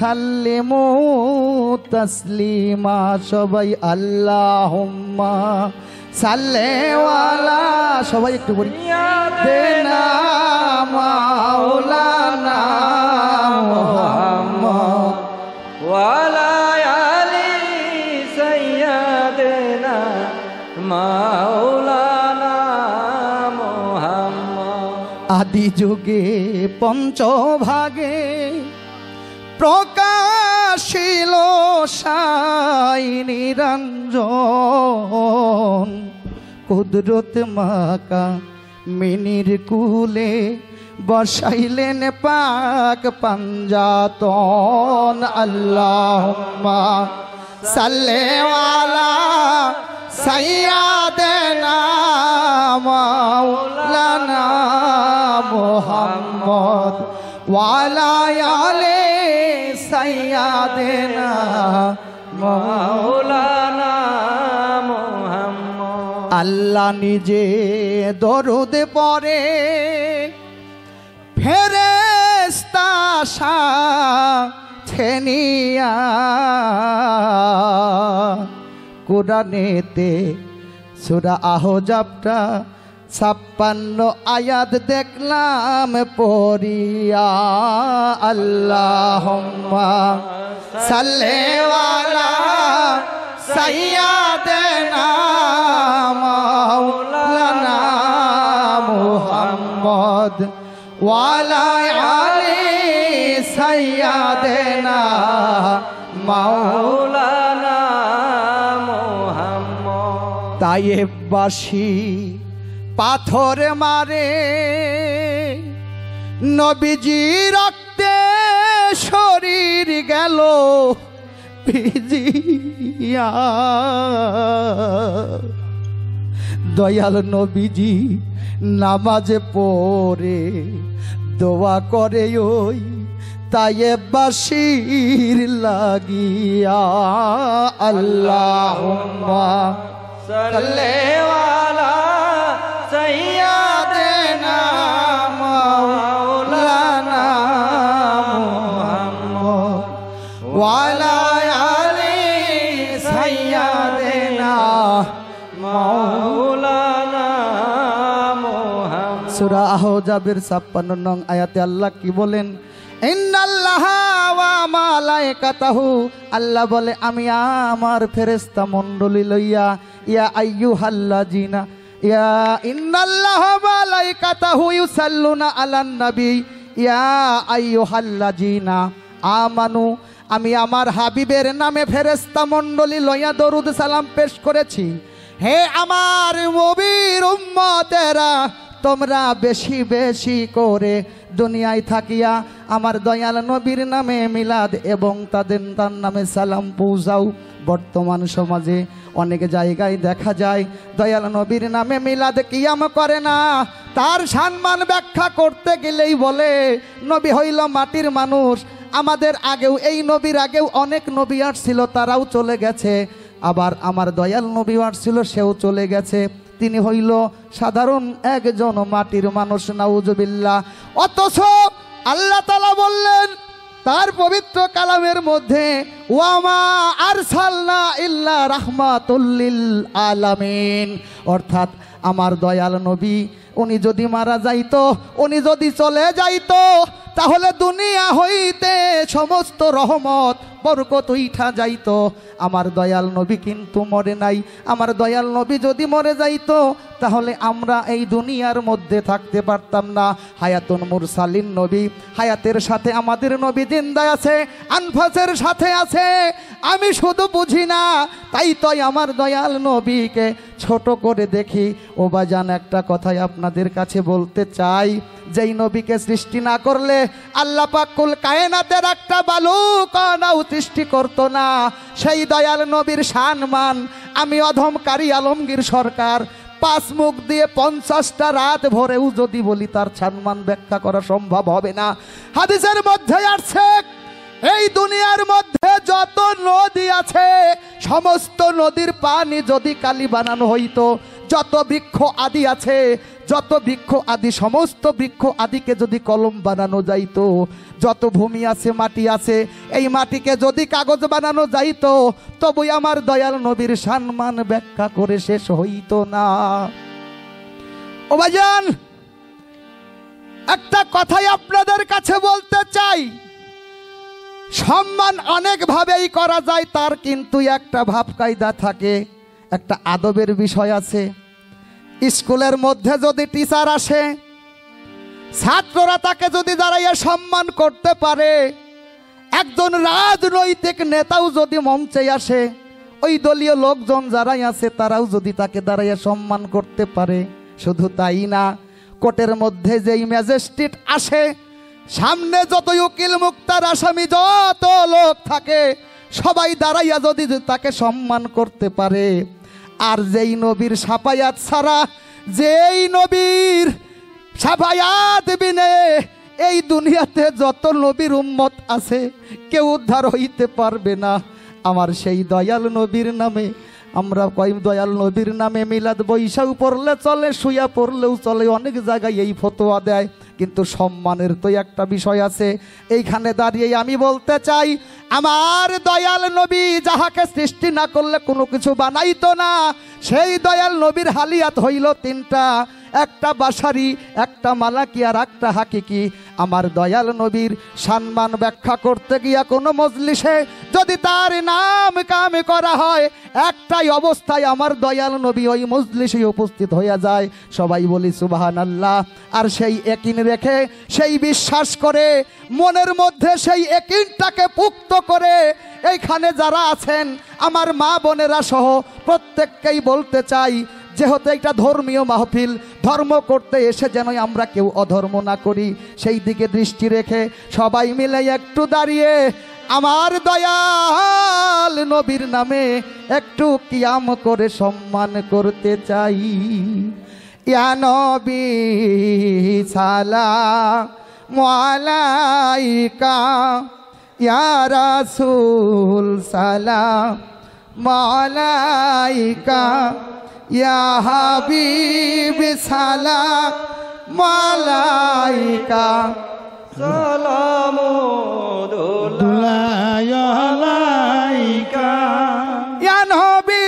সাল্লিমু তাসলিমা। সবাই আল্লাহুম্মা সাল্লি আলা, সবাই একটু বলি, দেনা মাওলানা মুহাম্মদ ওয়ালা আলি সাইয়্যিদিনা মাওলানা মুহাম্মদ। আদি যুগে পঞ্চভাগে প্রকাশিল সাই নিরঞ্জন, কুদরত মাকা মিনির কুলে বসাইলেন পাক পাঞ্জাতন। আল্লাহুম্মা সাল্লি আলা সাইয়্যিদিনা মাওলানা মুহাম্মদ ওয়ালা আলি সাইয়্যিদিনা মাওলানা মুহাম্মদ। আল্লাহ নিজে দরুদ পড়ে, ফেরেশতা সাথে নিয়া, কোরআনেতে সূরা আহজাবটা 56 আয়াত দেখলাম পড়িয়া আল্লাহুম্মা সাল্লি আলা সাইয়্যিদিনা মাওলানা মুহাম্মদ ওয়া আলা আলি সাইয়্যিদিনা মাওলানা মুহাম্মদ। তায়েববাসী পাথর মারে নবীজি রক্তে শরীর গেল ভিজিয়া। দয়াল নবীজি নামাজে পড়ে দোয়া করে ওই তায়েববাসীর লাগিয়া আল্লাহুম্মা সাল্লি আলা সাইয়্যিদিনা মাওলানা মুহাম্মদ ওয়া আলা আলি সাইয়্যিদিনা মাওলানা মুহাম্মদ। সূরা আহজাবের 56 নং আয়াতে আল্লাহ কি বলেন? ইন্নাল্লাহা ওয়া মালাইকাতাহু, আল্লাহ বলে আমি আমার ফেরেশতা মণ্ডলী লইয়া ইয়া আইয়ুহাল্লাযিনা ইয়া ইন্নাল্লাহা ওয়া মালাইকাতাহু ইউসাল্লুনা আলান নবী ইয়া আইয়ুহাল্লাযিনা আমানু, আমি আমার হাবিবের নামে ফেরেশতা মণ্ডলী লইয়া দরুদ সালাম পেশ করেছি। হে আমার নবীর উম্মতেরা, তোমরা বেশি বেশি করে দুনিয়ায় থাকিয়া আমার দয়াল নবীর নামে মিলাদ এবং তার নামে সালাম পৌঁছাও। বর্তমান সমাজে অনেক জায়গায় দেখা যায় দয়াল নবীর নামে মিলাদ কিয়াম করে না। তার সম্মান ব্যাখ্যা করতে গেলেই বলে নবী হইল মাটির মানুষ, আমাদের আগেও এই নবীর আগেও অনেক নবী আসছিল, তারাও চলে গেছে। আবার আমার দয়াল নবী আসছিল, সেও চলে গেছে। তিনি হইল সাধারণ একজন মাটির মানুষ, নাউজুবিল্লাহ। অথচ আল্লাহ তাআলা বললেন তার পবিত্র কালামের মধ্যে ওয়ামা আরসালনা ইল্লা রাহমাতুল লিল আলামিন, অর্থাৎ আমার দয়াল নবী উনি যদি মারা যাইতো, উনি যদি চলে যাইতো, তাহলে দুনিয়া হইতে সমস্ত রহমত বরকত উঠা যাইতো। আমার দয়াল নবী কিন্তু মরে নাই। আমার দয়াল নবী যদি মরে যাইতো তাহলে আমরা এই দুনিয়ার মধ্যে থাকতে পারতাম না। হায়াতুন মুরসালিন নবী, হায়াতের সাথে আমাদের নবী জিন্দা আছে, আনফাসের সাথে আছে। আমি শুধু বুঝি না, তাই তো আমার দয়াল নবীকে ছোট করে দেখি। ও বাজান, একটা কথাই আপনাদের কাছে বলতে চাই, যেই নবীকে সৃষ্টি না করলে আল্লাহ পাক কুল কায়নাতের একটা বালু কণাও সৃষ্টি করতো না। সেই দয়াল নবীর সম্মান আমি অধমকারী আলমগীর সরকার 5 মুখ দিয়ে 50টা রাত ভরেও যদি বলি তার সম্মান ব্যাখ্যা করা সম্ভব হবে না। হাদিসের মধ্যে আসছে এই দুনিয়ার মধ্যে যত নদী আছে সমস্ত নদীর পানি যদি কালি বানানো হইতো, যত বৃক্ষ আদি আছে, যত বৃক্ষ আদি সমস্ত বৃক্ষ আদিকে যদি কলম বানানো যাইতো, যত ভূমি আছে মাটি আছে এই মাটিকে যদি কাগজ বানানো যাইতো, তবুই আমার দয়াল নবীর সম্মান ব্যাখ্যা করে শেষ হইতো না। ও ভাইজান, একটা কথাই আপনাদের কাছে বলতে চাই, সম্মান অনেক ভাবেই করা যায়, তার কিন্তু একটা ভাব কায়দা থাকে, একটা আদবের বিষয় আছে। স্কুলের মধ্যে যদি টিচার আসে, ছাত্ররা তাকে যদি দাঁড়াইয়া সম্মান করতে পারে, একজন রাজনৈতিক নেতাও যদি মঞ্চে আসে, ওই দলীয় লোকজন যারাই আছে তারাও যদি তাকে দাঁড়াইয়া সম্মান করতে পারে। শুধু তাই না, কোর্টের মধ্যে যেই ম্যাজিস্ট্রেট আসে, সামনে যত উকিল মুক্তার আসামি যত লোক থাকে, সবাই দাঁড়াইয়া যদি তাকে সম্মান করতে পারে, আর যেই নবীর সাফায়াত ছাড়া, যেই নবীর সাফায়াত বিনে এই দুনিয়াতে যত নবীর উম্মত আছে কেউ উদ্ধার হইতে পারবে না। আমার সেই দয়াল নবীর নামে আমরা কই দয়াল নবীর নামে মিলাদ বৈশাখ পড়লে চলে, শুয়া পড়লেও চলে, অনেক জায়গায় এই ফতোয়া দেয়, কিন্তু সম্মানের তো একটা বিষয় আছে। এইখানে দাঁড়িয়ে আমি বলতে চাই, আমার দয়াল নবী যাহাকে সৃষ্টি না করলে কোনো কিছু বানাইতো না, সেই দয়াল নবীর হালিয়াত হইল 3টা। একটা বাসারি, একটা মালাকি আর একটা হাকিকি। আমার দয়াল নবীর সম্মান ব্যাখ্যা করতে গিয়া কোনো মজলিসে যদি তার নাম কাম করা হয়, একটাই অবস্থায় আমার দয়াল নবী ওই মজলিসে উপস্থিত হয়ে যায়। সবাই বলি সুবহানাল্লাহ। আর সেই একিন রেখে, সেই বিশ্বাস করে, মনের মধ্যে সেই একিনটাকে পুক্ত করে এইখানে যারা আছেন আমার মা বোনেরা সহ প্রত্যেককেই বলতে চাই, যেহেতু এটা ধর্মীয় মাহফিল, ধর্ম করতে এসে যেন আমরা কেউ অধর্ম না করি, সেই দিকে দৃষ্টি রেখে সবাই মিলে একটু দাঁড়িয়ে আমার দয়াল নবীর নামে একটু কিয়াম করে সম্মান করতে চাই। ইয়া নবী সালাম আলাইকা, ইয়া রাসূল সালাম আলাইকা, ইয়া হাবিব সালাম আলাইকা, সালামুল্লাহ ইয়া নবী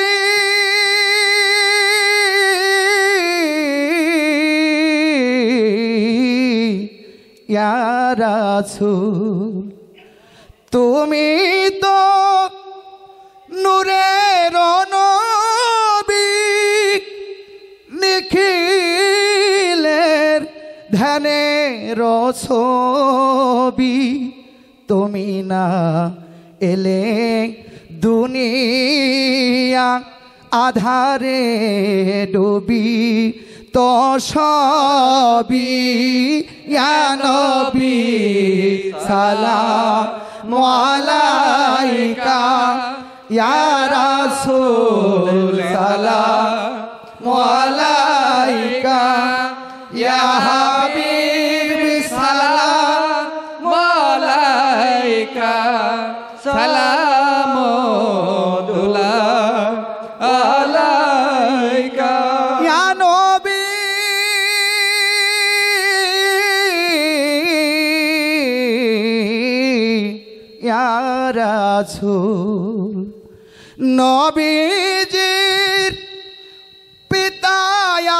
ইয়া রাসূল, তুমি তো নূরের নবী, নিখিলের ধ্যানের ছবি। তুমি না এলে দুনিয়া আধারে ডুবি তো সবই। ইয়া নবী সালাম আলাইকা, ইয়া রাসূল সালাম আলাইকা, ইয়া হাবিব সালাম আলাইকা, সালামুল্লাহ আলাইকা। ইয়া নবী ইয়া রাসূল, নবীজির পিতা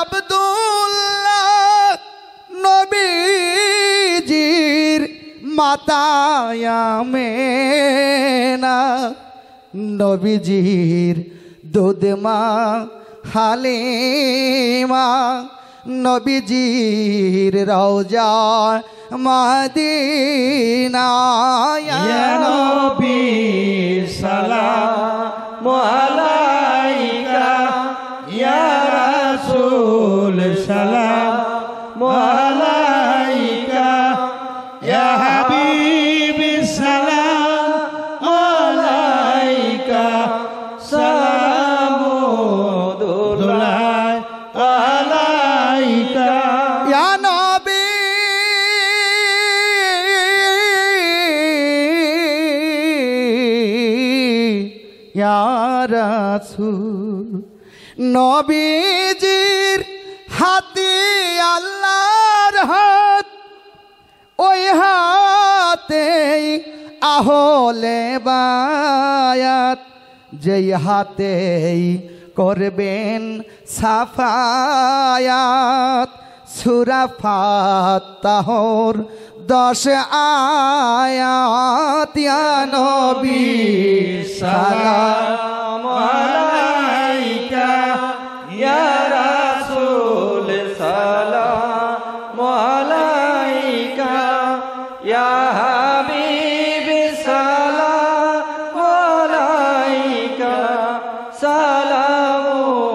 আব্দুল্লাহ, নবীজির মাতা আমেনা, নবীজির দুধমা হালিমা, নবীজির রওজা মদিনা। ইয়া নবী সালাম আলাইকা, ইয়া রাসূল সালাম আলাইকা, ইয়া হাবিব সালাম আলাইকা, সালামুল্লাহ আলাইকা। ইয়া নবী ইয়া রাসূল, নবীজির হাতে আল্লাহর হাত, ওই হাতেই আহলে বায়াত, যেই হাতেই করবেন সাফায়াত। সূরা ফাত্তাহর 10 আয়াত। ইয়া নবী সালাম আলাইকা, ইয়া রাসূল সালাম আলাইকা, ইয়া হাবিব সালাম আলাইকা,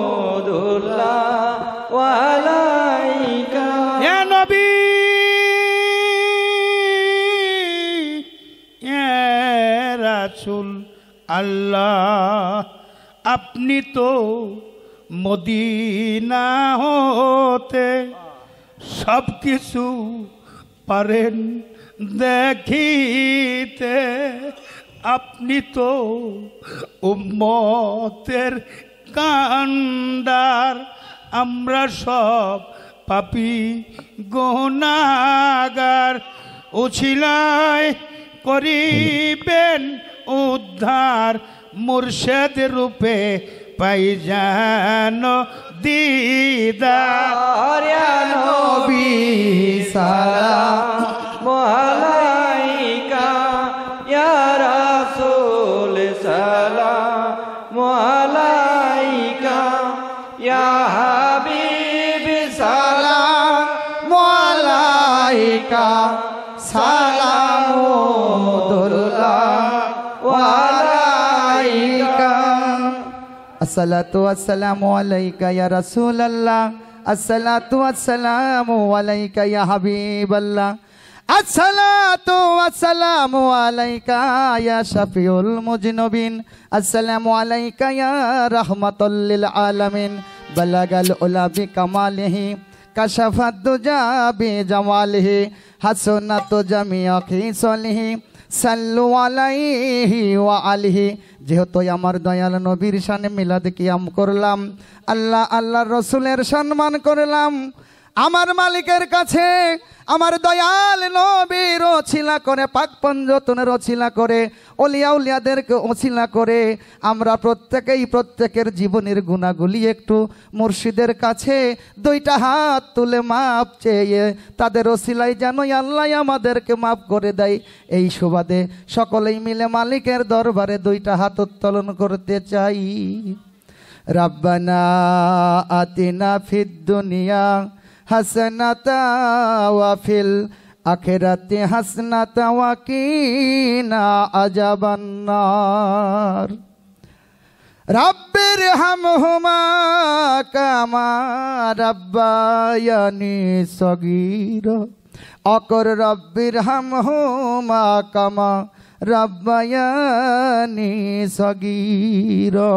সালামুল্লাহ আলাইকা। ইয়া নবী ইয়া রাসূল আল্লাহ, আপনি তো মদিনা হতে সব কিছু পারেন দেখিতে, আপনি তো উম্মতের কান্ডার, আমরা সব পাপী গুনাহগার, উছিলায় করিবেন উদ্ধার, মুর্শিদ রূপে পাই যেন দিদার ইয়া নবী সালাম আলাইকা ইয়া রাসূল সালাম আলাইকা ইয়া হাবিব সালাম আলাইকা সালামুল্লাহ আলাইকা আসসালাতু ওয়াসসালামু আলাইকা ইয়া রাসূলাল্লাহ আসসালাতু ওয়াসসালামু আলাইকা ইয়া হাবিবাল্লাহ আসসালাতু ওয়াসসালামু আলাইকা ইয়া শাফিউল মুজনিবিন আসসালামু আলাইকা ইয়া রাহমাতাল লিল আলামিন বালাগাল উলা বিকামালিহি কাশাফাদ দুজা বিজামালিহি হাসনাতু জামিআ খিসালিহি সাল্লু আলাইহি ওয়া আলিহি। যেহেতু আমার দয়াল নবীর শানে মিলাদ কিয়াম করলাম, আল্লাহ আল্লাহর রসুলের সম্মান করলাম, আমার মালিকের কাছে আমার দয়াল নবীর ওছিলা করে, পাক পঞ্জতনের ওছিলা করে, ওলিয়া উলিয়াদেরকে ওছিলা করে আমরা প্রত্যেকের জীবনের গুণাগুলি একটু মুর্শিদের কাছে দুইটা হাত তুলে মাপ চেয়ে তাদের ওছিলাই যেন আল্লাহ আমাদেরকে মাফ করে দেয়। এই সুবাদে সকলেই মিলে মালিকের দরবারে দুইটা হাত উত্তোলন করতে চাই। রাব্বানা আতিনা ফিদ দুনিয়া হাসনাতা ওয়া ফিল আখিরাতি হাসনাতা ওয়া কিনা আযাবান নার। রাব্বির হামহুমা কামা রাব্বায়ানি সগীরা অকর রাব্বির হামহুমা কামা রাব্বায়ানি সগীরা।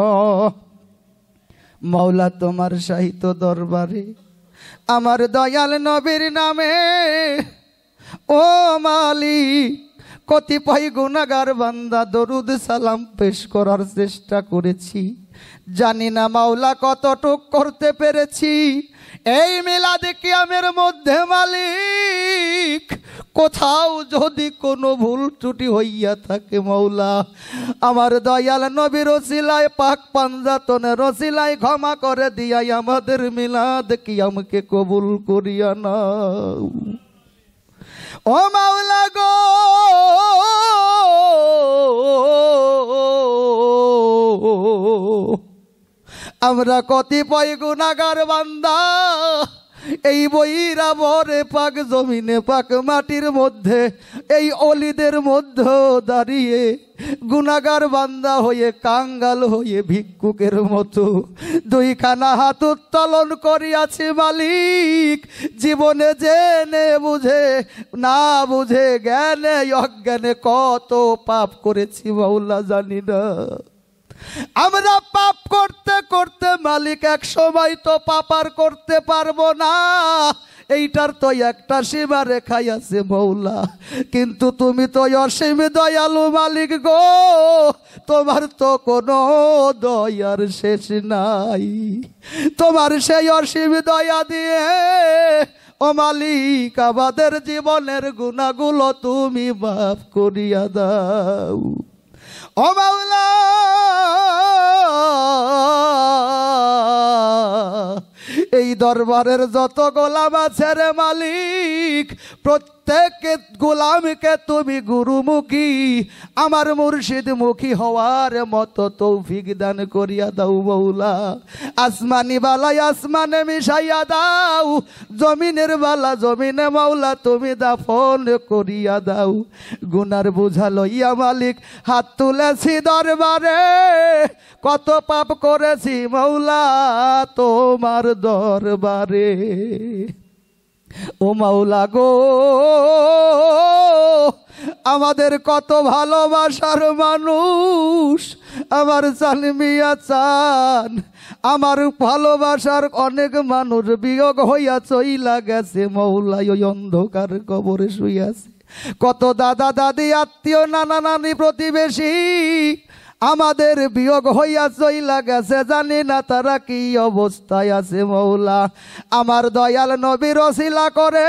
মৌলা তোমার সাহিত্য দরবারে আমার দয়াল নবীর নামে ও মালিক কতিপয় গুনাহগার বান্দা দরুদ সালাম পেশ করার চেষ্টা করেছি, জানি না মাওলা কতটুক করতে পেরেছি। এই মিলাদে কিয়ামের মধ্যে মালিক কোথাও যদি কোনো ভুল ত্রুটি হইয়া থাকে মাওলা আমার দয়াল নবীর ওসিলায় পাক পাঞ্জাতনের ওসিলায় ক্ষমা করে দিয়াই আমাদের মিলাদ কিয়ামকে কবুল করিয়া নাও। ও মাওলা গো আমরা কতিপয় গুনাহগার বান্দা এই বইরা ভরে পাক জমিনে পাক মাটির মধ্যে এই অলিদের মধ্যে দাঁড়িয়ে গুনাহগার বান্দা হয়ে কাঙ্গাল হয়ে ভিক্ষুকের মতো দুইখানা হাত উত্তোলন করিয়াছি মালিক। জীবনে জেনে বুঝে না বুঝে জ্ঞানে অজ্ঞানে কত পাপ করেছি মাওলা জানি না। আমরা পাপ করতে করতে মালিক এক সময় তো পাপ আর করতে পারবো না, এইটার তো একটা সীমা রেখাই আছে মৌলা। কিন্তু তুমি তো অসীম দয়ালু মালিক গো, তোমার তো কোনো দয়ার শেষ নাই। তোমার সেই অসীম দয়া দিয়ে ও মালিক আমাদের জীবনের গুনাহগুলো তুমি মাফ করিয়া দাও। ও মাওলা এই দরবারের যত গোলাম আছে রে মালিক প্রত্যেক গোলামকে তুমি গুরুমুখী আমার মুর্শিদ মুখী হওয়ার মতো তৌফিক দান করিয়া দাও মাওলা। আসমানি বালাই আসমানে মিশাইয়া দাও, জমিনের বালা জমিনে মাওলা তুমি দাফন করিয়া দাও। গুনার বোঝা লইয়া মালিক হাত তুলেছি দরবারে, কত পাপ করেছি মাওলা তোমার দরবারে। ও মাওলা গো আমাদের কত ভালোবাসার মানুষ আমার সালমিয়া চান, আমার ভালোবাসার অনেক মানুষ বিয়োগ হইয়া চইলা গেছে মাওলা ওই অন্ধকার কবরে শুইয়াছে। কত দাদা দাদি আত্মীয় নানা নানি প্রতিবেশী আমাদের বিয়োগ হইয়া চইলা গেছে, জানি না তারা কি অবস্থায় আছে মৌলা। আমার দয়াল নবীর ওসিলা করে,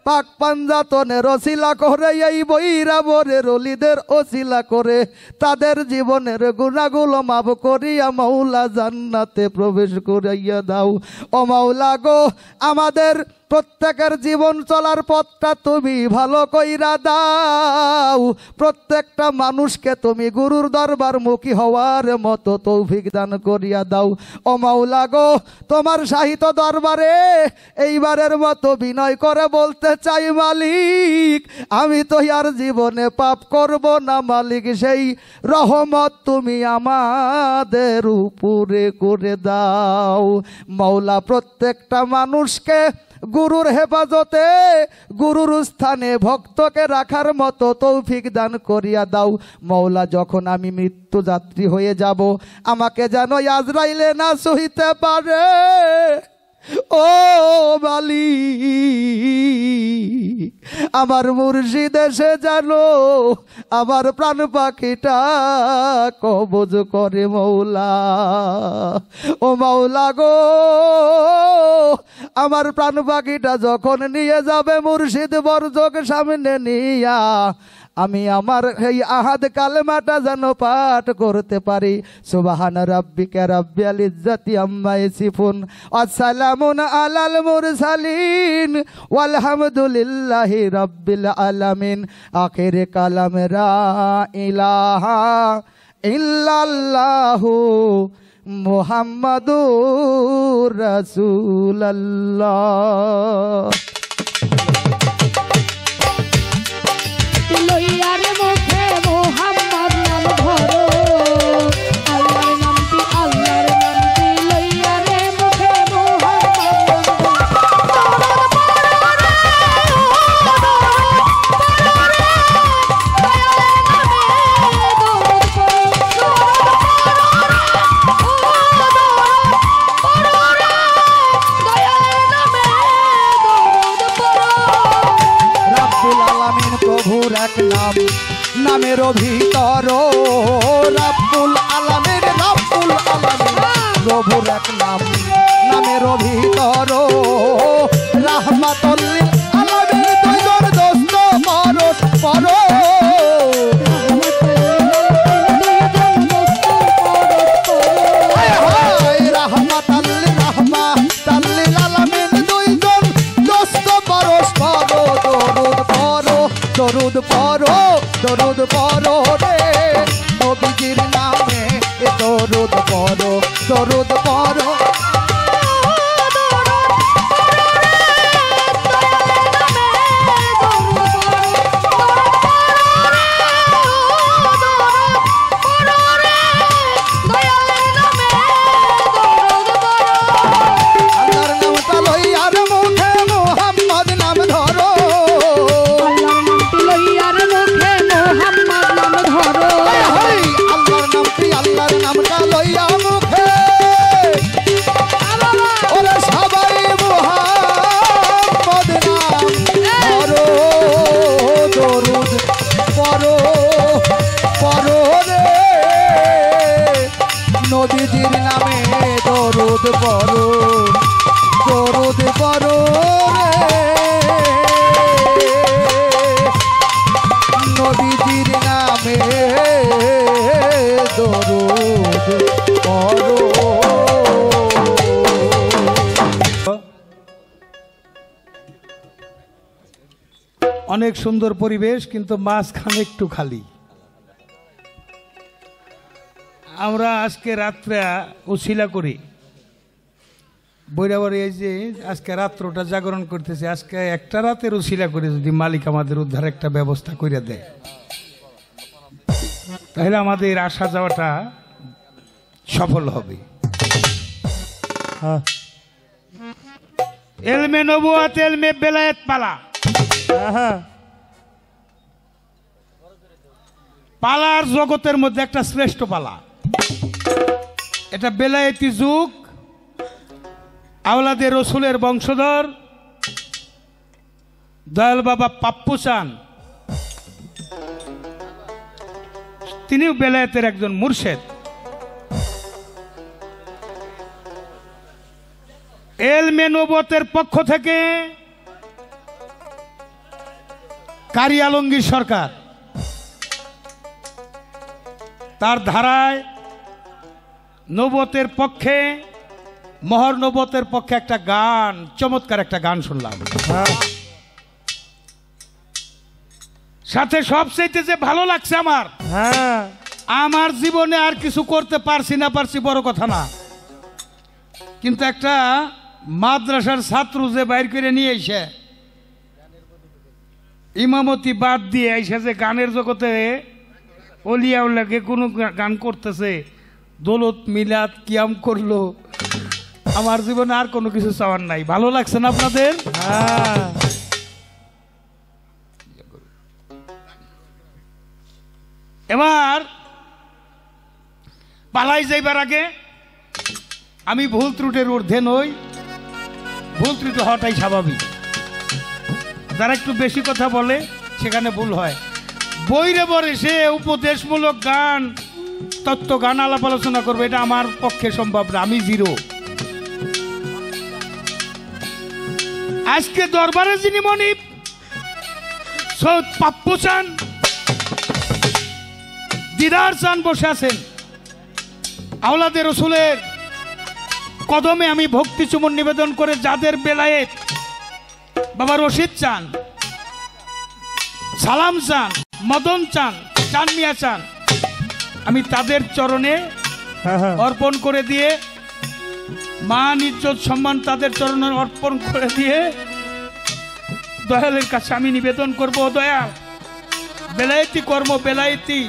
পাক পাঞ্জাতনের ওসিলা করে, এই বৈরাবরের অলিদের ওসিলা করে তাদের জীবনের গুনাহগুলো মাফ করিয়া মৌলা জান্নাতে প্রবেশ করাইয়া দাও। ও মৌলা গো, আমাদের প্রত্যেকের জীবন চলার পথটা তুমি ভালো কইরা দাও। প্রত্যেকটা মানুষকে তুমি গুরুর দরবার মুখী হওয়ার মতো তৌফিক দান করিয়া দাও। ও মাওলা গো, তোমার সাহিত্য দরবারে এইবারের মতো বিনয় করে বলতে চাই, মালিক আমি তো আর জীবনে পাপ করব না মালিক, সেই রহমত তুমি আমাদের উপরে করে দাও। মাওলা প্রত্যেকটা মানুষকে গুরুর হেফাজতে, গুরুর স্থানে ভক্তকে রাখার মতো তৌফিক দান করিয়া দাও। মৌলা যখন আমি মৃত্যু যাত্রী হয়ে যাব, আমাকে যেন আজরাইলে না সহিতে পারে। ও মালিক, আমার মুর্শিদ এসে জানো আমার প্রাণ পাখিটা কবজ করে মৌলা। ও মাওলা গো, আমার প্রাণ পাখিটা যখন নিয়ে যাবে মুর্শিদ বরজক সামনে নিয়া, আমি আমার এই আহাদ কালেমাটা যেন পাঠ করতে পারি। সুবহান রাব্বিকা রাব্বিল ইজ্জাতি আম্মা ইয়াসিফুন, আসসালামুন আলাল মুরসালিন, ওয়ালহামদুলিল্লাহি রাব্বিল আলামিন। আখিরে কালাম লা ইলাহা ইল্লাল্লাহু মুহাম্মাদুর রাসূলুল্লাহ। লইয়ার মুখে মোহাম্মদ নাম ধরো, আল্লাহর নামটি আল্লাহর নামটি লইয়ার মুখে মোহাম্মদ প্রভুর এক নাম, নামের ভিতর রাব্বুল আলামিন, রাব্বুল আলামিন প্রভুর এক নাম, নামের ভিতর রাহমাতুল লিল আলামিন। দুইজন দোস্ত পরশ পর, রাহমাতুল লিল আলামিন, দুইজন দোস্ত পরশ পর। দরুদ পড়ো, দরুদ পড়ো রে নবীজির নামে, দরুদ পড়ো, দরুদ পড়ো। নবীজির নামে দরুদ পড়ো, দরুদ পড়ো নবীজির নামে দরুদ পড়ো। অনেক সুন্দর পরিবেশ, কিন্তু মাঝখানে একটু খালি। আমরা আজকে রাত্রে উশিলা করি বৈরাবাড়ি, এই যে আজকে রাত্রটা জাগরণ করতেছে, আজকে একটা রাতের উশিলা করে যদি মালিক আমাদের উদ্ধার একটা ব্যবস্থা করে দেয়, তাহলে আমাদের আসা যাওয়াটা সফল হবে। এলমে নবুয়াত, এলমে বেলায়েত পালা। পালার জগতের মধ্যে একটা শ্রেষ্ঠ পালা, এটা বেলায়েতি যুগ। আওলাদে রসুলের বংশধর দয়াল বাবা পাপ্পু চান তিনিও বেলায়েতের একজন মুর্শেদ। এলমে নবুয়তের পক্ষ থেকে কারি আলমগীর সরকার তার ধারায় নবুয়তের পক্ষে, মহর নবুয়তের পক্ষে একটা গান, চমৎকার একটা গান শুনলাম। সাথে সবচেয়ে যে ভালো লাগছে আমার, আমার জীবনে আর কিছু করতে পারছি না পারছি বড় কথা না, কিন্তু একটা মাদ্রাসার ছাত্র যে বাইর করে নিয়ে এসে ইমামতি বাদ দিয়ে এসে যে গানের জগতে অলিয়া উল্লাহকে কোনো গান করতেছে, দৌলত মিলাদ কিয়াম করলো, আমার জীবনে আর কোনো কিছু চাওয়ার নাই। ভালো লাগছে না আপনাদের? এবার পালাই যাইবার আগে আমি ভুল ত্রুটির ঊর্ধ্বে নই, ভুল ত্রুটি হওয়াটাই স্বাভাবিক। যারা একটু বেশি কথা বলে সেখানে ভুল হয়। বইরে বরে সে উপদেশমূলক গান, তত্ত্ব গান আলাপ আলোচনা করবে, এটা আমার পক্ষে সম্ভব না, আমি জিরো। আজকে দরবারে যিনি মনিব সৈয়দ পাপ্পু চান, দিদার চান বসে আছেন, আওলাদে রসুলের কদমে আমি ভক্তি চুমন নিবেদন করে যাদের বেলায়েত, বাবা রশিদ চান, সালাম চান, মদন চান, চান মিয়া চান, আমি তাদের চরণে অর্পণ করে দিয়ে, মান ইজ্জত সম্মান তাদের চরণে অর্পণ করে দিয়ে দয়ালের কাছে আমি নিবেদন করব, দয়াল বেলায়েতি কর্ম, বেলায়েতি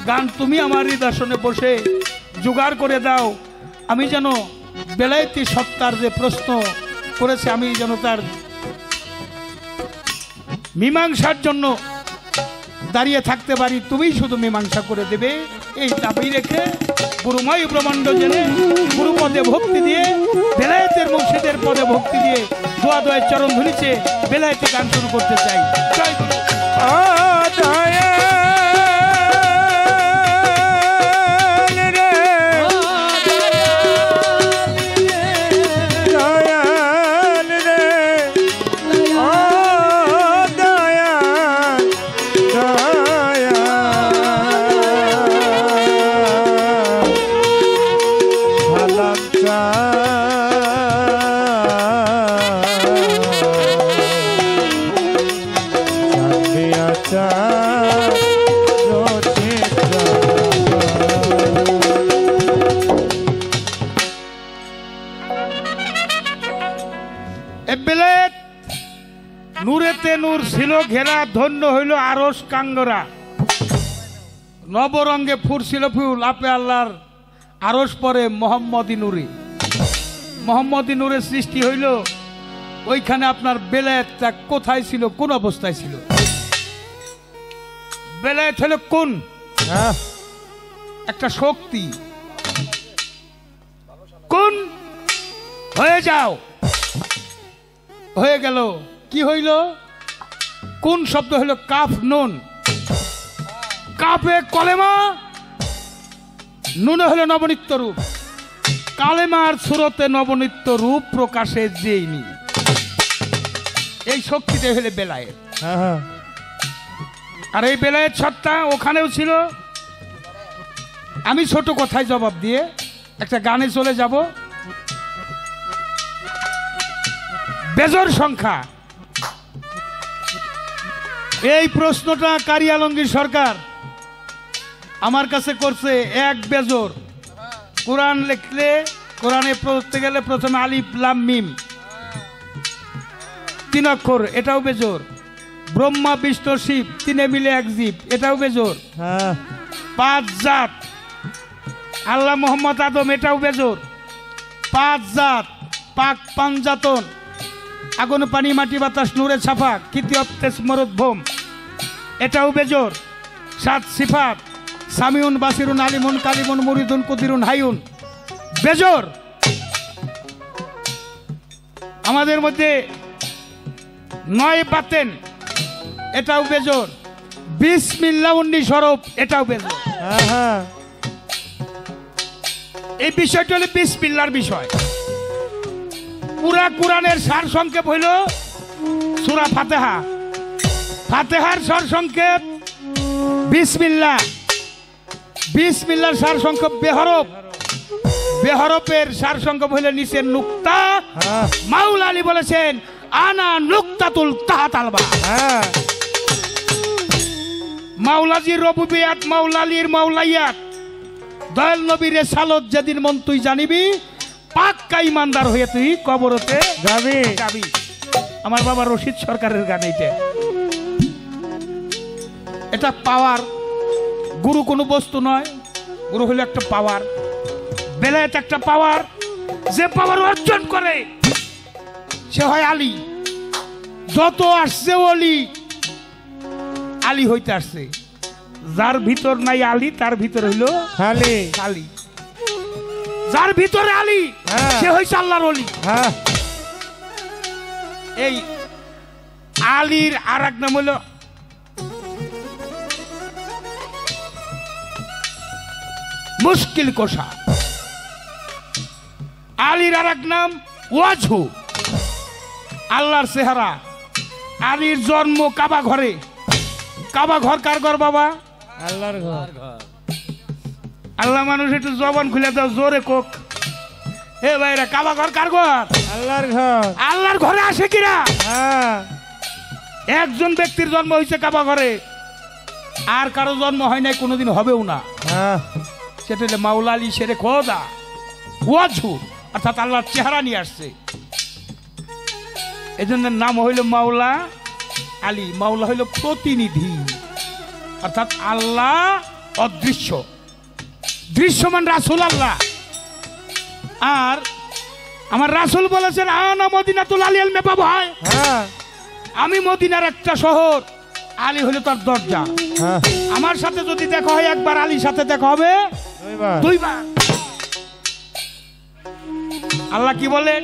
গান তুমি আমার হৃদয়াসনে বসে জোগাড় করে দাও, আমি যেন বেলায়েতি সত্তার যে প্রশ্ন করেছে আমি যেন তার মীমাংসার জন্য দাঁড়িয়ে থাকতে পারি, তুমি শুধু মীমাংসা করে দেবে এই দাবি রেখে গুরুময় ব্রহ্মাণ্ড জেনে গুরু পদে ভক্তি দিয়ে, বেলায়েতের মুর্শিদের পদে ভক্তি দিয়ে দোয়া দোয়ের চরণ ধরিছে বেলায়েতি গান শুরু করতে চাই। জয় গুরু। নূরেতে নূর ছিল ঘেরা, ধন্য হইল আরশ কাঙ্গরা, নবরঙ্গে ফুরছিল ফুল, আপে আল্লাহর আরশ পরে মোহাম্মদী নূরে। মোহাম্মদী নূরের সৃষ্টি হইল ওইখানে। আপনার বেলায়েতটা কোথায় ছিল, কোন অবস্থায় ছিল? বেলায়েত হলো কোন একটা শক্তি, কোন হয়ে যাও, হয়ে গেল। কি হইল? কোন শব্দ হইল কাফ নুন, কাফে কলেমা, নুনে হলো নবনিত্য রূপ, কালেমার সুরতে নবনিত্য রূপ প্রকাশে যেইনি, এই শক্তিতে হলে বেলায়েত। আর এই বেলায়েত সত্তা ওখানেও ছিল। আমি ছোট কথায় জবাব দিয়ে একটা গানে চলে যাব। বেজোর সংখ্যা, এই প্রশ্নটা কারি আলমগীর সরকার আমার কাছে করছে। এক বেজোর কোরআন লিখলে, কোরআনে পড়তে গেলে প্রথমে আলিফ লাম মিম 3 অক্ষর, এটাও বেজোর। ব্রহ্মা বিষ্ণু শিব 3 মিলে এক জীব, এটাও বেজোর। 5 জাত আল্লাহ মোহাম্মদ আদম, এটাও বেজোর। 5 জাত পাক পাঞ্জাতন, আগুন পানি মাটি বাতাস নূরে ছাফা, কীর্তি অপ্তেস মরুদ্ভূম, এটাও বেজোর। 7 সিফাত সামিউন বাসিরুন আলিমুন কালিমুন মুরিদুন কুদিরুন হাইউন, বেজোর। আমাদের মধ্যে 9 বাতেন, এটাও বেজোর। বিসমিল্লাহ 19 হরফ, এটাও বেজোর। এই বিষয়টা হলো বিসমিল্লাহর বিষয়। পুরা কোরআনের সার সংক্ষেপ হইল সূরা ফাতিহা। ফাতিহার সার সংক্ষেপ বিসমিল্লাহ। বিসমিল্লাহর সার সংক্ষেপ বেহরফ। বেহরফের সার সংক্ষেপ হইল নিচের নুক্তা। মাওলা আলী বলেছেন আনা নুক্তাতুল তাহাতালবা। মাওলাজির রবুবিয়াত, মাওলা আলীর মাওলাইয়াত, দয়াল নবীর সালত যেদিন মন তুই জানিবি, পাক্কা ইমানদার হয়ে তুই কবরতে যাবি। আমার বাবা রশিদ সরকারের গান এইটা। এটা পাওয়ার। গুরু কোনো বস্তু নয়, গুরু হলো একটা পাওয়ার। বেলায়েত একটা পাওয়ার। যে পাওয়ার অর্জন করে সে হয় আলী। যত আসছে ওলি আলী হইতে আসছে। যার ভিতর নাই আলী তার ভিতর হইল আলী। যার ভিতরে আলী সে হইছে আল্লাহর ওলি। এই আলীর আর এক নাম হইল মুশকিল কোষা। আলীর আর এক নাম ওয়াজহু, আল্লাহর চেহারা। আলীর জন্ম কাবা ঘরে। কাবা ঘর কার ঘর বাবা? আল্লাহর ঘর। আল্লাহ মানুষ একটু জবান খুলে দাও জোরে কোক। হে ভাইরা, কাবা ঘর কার ঘর? আল্লাহর ঘর। আল্লাহর ঘরে আসে কিরা? একজন ব্যক্তির জন্ম হয়েছে কাবা ঘরে, আর কারো জন্ম হয় নাই, কোনোদিন হবেও না। সেটা হলে মাওলা আলী শেরে খোদা ওয়াজহু, অর্থাৎ আল্লাহর চেহারা নিয়ে আসছে। এজন্য নাম হইল মাওলা আলী। মাওলা হইল প্রতিনিধি, অর্থাৎ আল্লাহ অদৃশ্য, দৃশ্যমান রাসূল আল্লাহ। আর আমার রাসূল বলেছেন আনা মদিনাতুল আলিয়াল মেবা ভাই, আমি মদিনার একটা শহর, আলী হলো তার দরজা। আমার সাথে যদি দেখা হয় একবার, আলীর সাথে দেখা হবে দুইবার। আল্লাহ কি বলেন?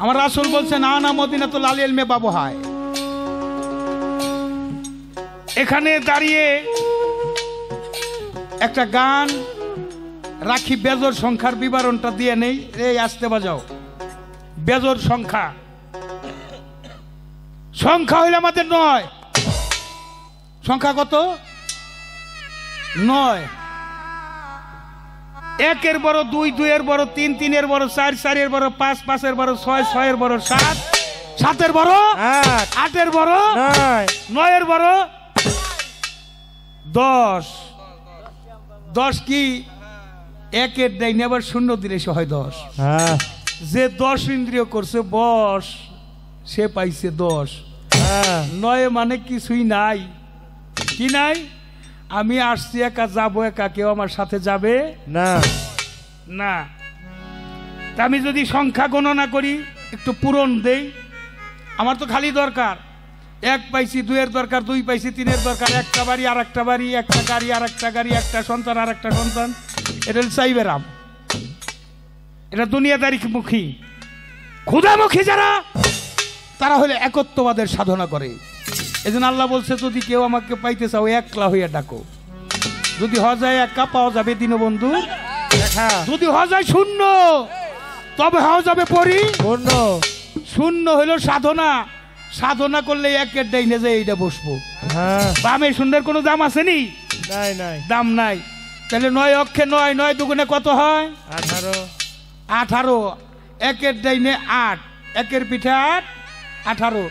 আমার রাসূল বলছেন আনা মদিনাতুল আলিয়াল মেবা ভাই। এখানে দাঁড়িয়ে একটা গান রাখি, বেজোর সংখ্যার বিবরণটা দিয়ে নেই। এই আসতে বাজাও। বেজোর সংখ্যা, সংখ্যা হইলে আমাদের 9। সংখ্যা কত? 9। 1-এর বড় 2, 2-এর বড় 3, 3-এর বড় 4, 4-এর বড় 5, 5-এর বড় 6, 6-এর বড় 7, 7-এর বড় 8, 8-এর বড় 9, 9-এর বড় 10। 10 কি? 1-এর ডাইনে আবার 0 দিলে সে হয় 10। যে 10 ইন্দ্রিয় করছে বস, সে পাইছে 10। 9 মানে কিছুই নাই। কি নাই? আমি আসছি একা, যাবো একা, কেউ আমার সাথে যাবে না। না, আমি যদি সংখ্যা গণনা করি, একটু পূরণ দেই, আমার তো খালি দরকার 1 পাইছি, 2-এর দরকার 2 পাইছি, 3-এর দরকার একটা বাড়ি আর একটা বাড়ি, একটা গাড়ি আর একটা গাড়ি, একটা সন্তান আর একটা সন্তান। এটা চাইবেরাম। এটা দুনিয়াদারি মুখী। ক্ষুধামুখী যারা, তারা হলে একত্ববাদের সাধনা করে। এজন্য আল্লাহ বলছে যদি কেউ আমাকে পাইতে চাও একলা হইয়া ডাকো। যদি হজায় একা পাওয়া যাবে দীনবন্ধু দেখা, যদি হজায় শূন্য তবে হওয়া যাবে পরিপূর্ণ। শূন্য হইল সাধনা। সাধনা করলে 1-এর ডাইনে যায় এইটা বসবো। বামে শূন্যের কোনো দাম আছে নি? দাম নাই। তাহলে 9 অক্ষে 9, 9 দুগুণে কত হয়? 18। 18। 1-এর ডাইনে 8, 1-এর পিঠে 8, 18।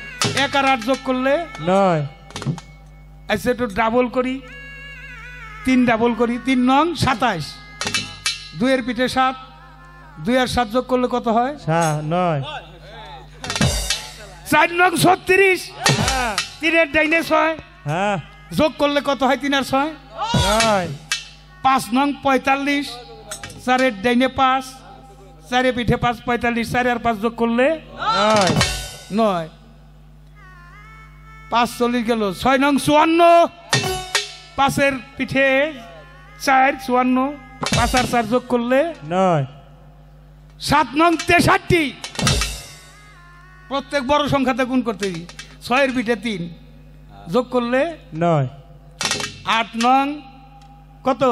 1 আর 8 যোগ করলে 9। আচ্ছা একটু ডাবল করি, 3 ডাবল করি, 3 নং 27। 2-এর পিঠে 7, 2 আর 7 যোগ করলে কত হয়? 9। 4 নং 36। 3-এর ডাইনে 6, যোগ করলে কত হয়? 3 আর 6 9। 5 নং 45। 4-এর ডাইনে 5, 4-এর পিঠে 5, 45। 4 আর 5 যোগ করলে 9। 5 চল্লিশ গেল। 6 নং 54। 5-এর পিঠে 4, 54। 5 আর 4 যোগ করলে 9। 7 নং 63। প্রত্যেক বড় সংখ্যাতে গুণ করতে দিই। 6-এর পিঠে 3, যোগ করলে 9। 8 নং কত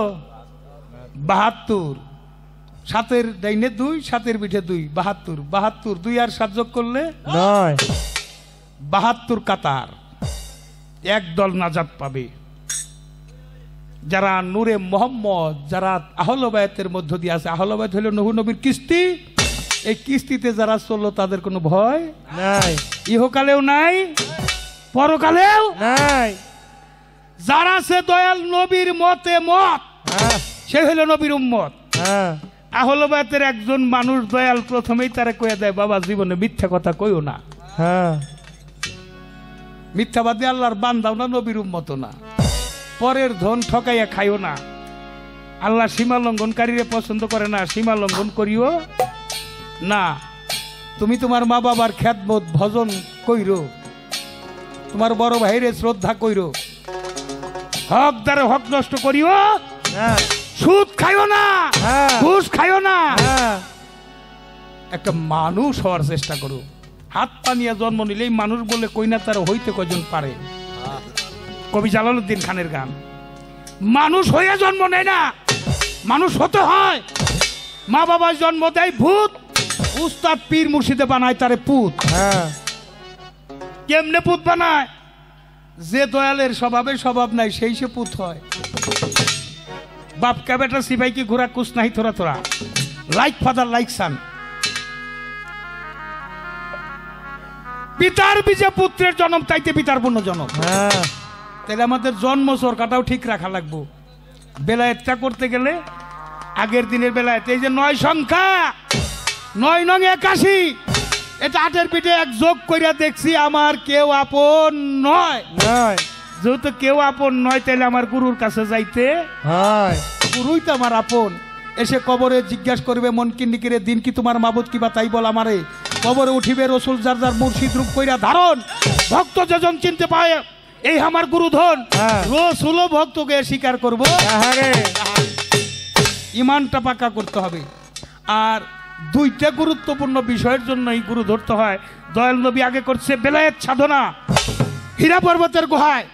72, 7-এর ডাইনে 2, 7-এর পিঠে 2, 72, 72 2 আর 7 যোগ করলে 9, 72 কাতার, একদল নাজাত পাবে। যারা নূরে মোহাম্মদ, যারা আহলে বায়াতের মধ্য দিয়ে আছে। আহলে বায়াত হলো নূহ নবীর কিস্তি। এই কিস্তিতে যারা চললো তাদের কোনো ভয় নাই, ইহকালেও নাই, পরকালেও নাই। যারা সে দয়াল নবীর মতে মত, হ্যাঁ, সে হলো নবীর উম্মত। হ্যাঁ, আহলে বায়াতের একজন মানুষ দয়াল প্রথমেই তারা কয়ে দেয়, বাবা জীবনে মিথ্যা কথা কইও না, হ্যাঁ, মিথ্যাবাদী আল্লাহর বান্দাও না, নবীর উম্মত না, পরের ধন ঠকাইয়া খাইও না। আল্লাহ সীমা লঙ্ঘনকারীরে পছন্দ করে না, সীমা লঙ্ঘন করিও না। তুমি তোমার মা বাবার খ্যাতবোধ ভজন কইরো, তোমার বড় ভাইরে শ্রদ্ধা কইরো, হক দ্বারে হক নষ্ট করিও, হ্যাঁ, সুদ খাইও না, হ্যাঁ, ঘুষ খাইও না। হ্যাঁ, একটা মানুষ হওয়ার চেষ্টা করো। হাত পা নিয়ে জন্ম নিলেই মানুষ বলে কই না, তার হইতে কয়জন পারে। কবি জালালউদ্দিন খানের গান। মানুষ হয়ে জন্ম নেয় না, মানুষ হতে হয়। মা বাবা জন্ম দেয় ভূত, উস্তাদ পীর মুর্শিদে বানায় তারে পুত। হ্যাঁ, কেমনে পুত বানায়? যে দয়ালের স্বভাবে স্বভাব নাই সেই সে পুত হয়। বাপ কা বেটা সিপাই কি ঘোরা কুছ নাই থোড়া থোড়া, লাইক ফাদার লাইক সান। পিতার বীজে পুত্রের জন্ম, তাইতে পিতার পূর্ণ জন্ম। হ্যাঁ, তাহলে আমাদের জন্ম সরকারটাও ঠিক রাখা লাগবো। বেলায়েতটা করতে গেলে আগের দিনের বেলায়েত, এই যে 9 সংখ্যা, 9 নং 81, এটা 8-এর পিঠে 1 যোগ কইরা দেখছি, আমার কেউ আপন নয়। নয়, যেহেতু কেউ আপন নয়, তাহলে আমার গুরুর কাছে যাইতে হয়, গুরুই তো আমার আপন। এসে কবরে জিজ্ঞাসা করবে, মন কিন্নিকিরে দিন কি তোমার মাবুদ কিবা, তাই বল আমারে। কবরে উঠিবে রসুল যার যার মুর্শিদ রূপ কইরা ধারণ, ভক্ত যেজন চিনতে পায় এই আমার গুরুধন। হ্যাঁ। রসুলও ভক্তকে স্বীকার করবো। আহারে, ইমানটা পাকা করতে হবে। আর 2টা গুরুত্বপূর্ণ বিষয়ের জন্য এই গুরু ধরতে হয়। দয়াল নবী আগে করছে বেলায়েত সাধনা, হীরা পর্বতের গুহায়।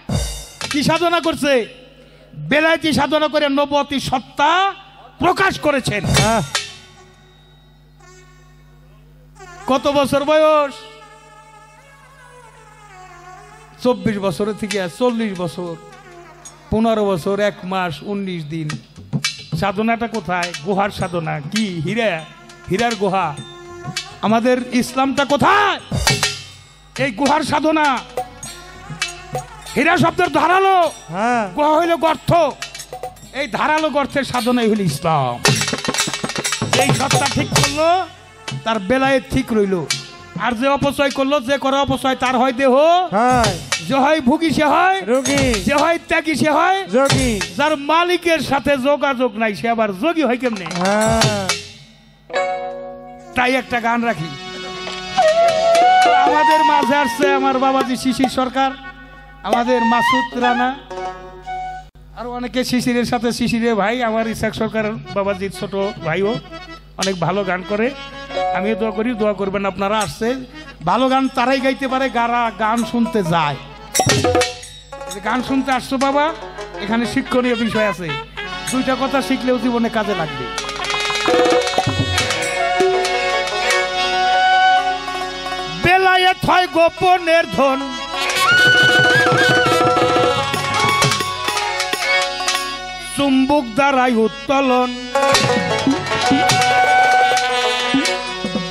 কি সাধনা করছে? বেলায়েতি সাধনা করে নবুয়তি সত্তা প্রকাশ করেছেন। হ্যাঁ, কত বছর বয়স? 24 বছরের থেকে 40 বছর, 15 বছর 1 মাস 19 দিন। সাধনাটা কোথায়? গুহার সাধনা। কি? হীরার গুহা। আমাদের ইসলামটা কোথায়? এই গুহার সাধনা। হীরা শব্দের ধারালো, হ্যাঁ, গুহা হইল গর্ত। এই ধারালো গর্তের সাধনাই হইল ইসলাম। এই সত্তা ঠিক করলো, তার বেলায় ঠিক রইল। আর যে অপচয় করলো, যে করে অপচয়, তার হয় দেহ, হয়, যে হয় ভুগি সে হয়, রোগী, যে হয় ত্যাগী সে হয়। যোগী, যার মালিকের সাথে যোগাযোগ নাই, সে আবার যোগী হয় কেমনে? হ্যাঁ, তাই একটা গান রাখি। আমাদের মাঝে আসছে আমার বাবাজি শিশির সরকার, আমাদের মাসুদ রানা, আর অনেকে শিশিরের সাথে শিশিরের ভাই, আমার ইসাক সরকার বাবাজির ছোট ভাইও অনেক ভালো গান করে। আমিও দোয়া করি, দোয়া করবেন আপনারা। আসছে ভালো গান তারাই গাইতে পারে যারা গান শুনতে যায়। গান শুনতে আসছো বাবা, এখানে শিক্ষণীয় বিষয় আছে। 2টা কথা শিখলেও জীবনে কাজে লাগবে। বেলায়েত হয় গোপনের ধন, চুম্বুক দ্বারাই উত্তোলন।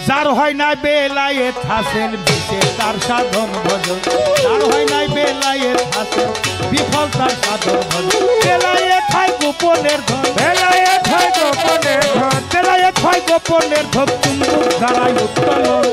যার হয় নাই বেলায়েত হাসেন বিশে তার সাধন ভজন। যার হয় নাই বেলায়েত হাসেন বিফল তার সাধন ভজন। বেলায়েত হয় গোপনের ধন, বেলায়েত হয় গোপনের ধন, বেলায়েত হয় গোপনের ধন, চুম্বুক দ্বারাই উত্তোলন।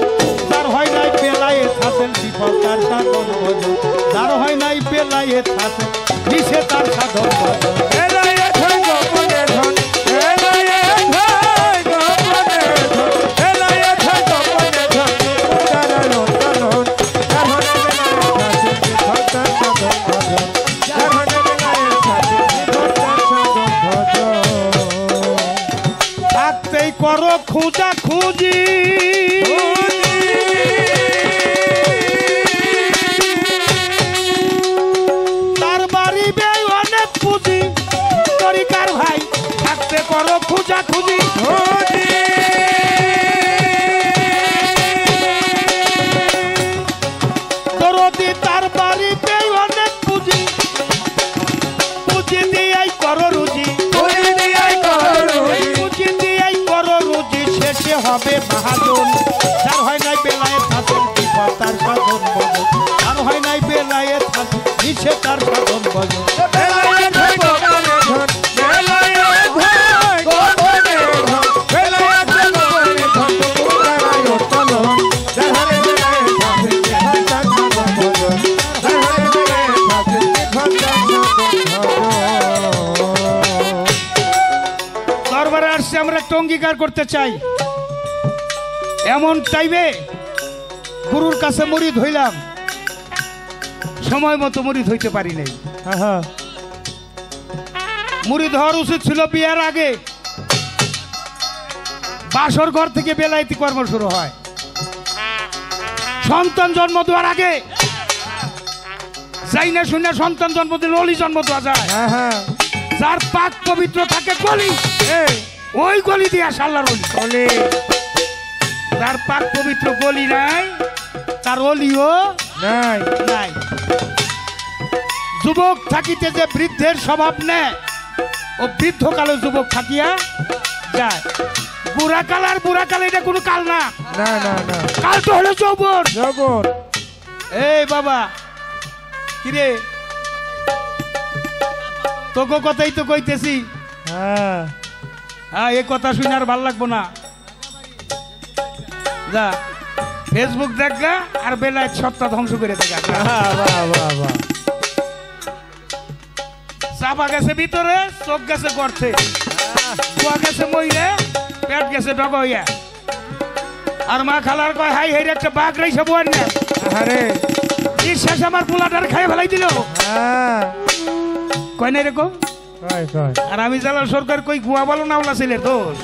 যার হয় নাই বেলায়েত হাসেন বিফল তার সাধন ভজন। যার হয় নাই বেলায়েত হাসেন বিশে তার সাধন ভজন। বেলায়েত হয় গোপনের ধন, বেলায়েত হয় গোপনের ধন, বেলায়েত হয় গোপনের ধন, উদাহরণ উত্তোলন। যার হনে বেলায়েত হাসেন বিফল তার সাধন ভজন, যার হনে বেলায়েত হাসেন বিফল তার সাধন ভজন। থাকতেই করো খুঁজা খুঁজি, তার বাড়িবে অনেক পুঁজি। খুঁজা খুঁজি দরদি তার বাড়িতে অনেক পুঁজি পুঁজি দিয়াই করো রুজি পুঁজি দিয়াই করো রুজি শেষে হবে মহাজন যার হয় নাই বেলায় থাকেন বিপদ তার সাধন বজন আর হয় নাই বেলায় থাকে নিচে তার সাধন বজন দরবারে আসছে আমরা একটা অঙ্গীকার করতে চাই এমন টাইমে গুরুর কাছে মুরিদ হইলাম সময় মতো মুরিদ হইতে পারি নাই মুরিদ হওয়ার উচিত ছিল বিয়ের আগে বাসর ঘর থেকে বেলায়েতি কর্ম শুরু হয় সন্তান জন্ম দেওয়ার আগে যাই না শুনে সন্তান জন্ম দিলে অলি জন্ম দেওয়া যায় যার পাক পবিত্র থাকে গলি ওই গলি দিয়ে আল্লাহর অলি যার পাক পবিত্র গলি নাই তার অলিও নাই নাই যুবক থাকিতে যে বৃদ্ধের স্বভাব নেয় ও বৃদ্ধকালে যুবক থাকিয়া যায় বুড়াকাল আর বুড়াকাল এটা কোনো কাল না কাল তো হলো যৌবন এই বাবা কিরে তোকে কথাই তো কইতেছি হ্যাঁ এই কথা শুনে আর ভাল লাগবো না যা ফেসবুক দেখা আর বেলায় সপ্তাহ ধ্বংস করে দেখা চাপা গেছে ভিতরে চোখ গেছে করছে কুয়া গেছে মইলে পেট গেছে ডগইয়া আর মা খালার কয় হাই হাই একটা বাঘ রাইছে বোন না আরে বিশ্বাস আমার পোলাটার খাই ফেলাই দিল কয় না এরকম আর আমি জালাল সরকার কই গুয়া বলো না ওলা ছেলের দোষ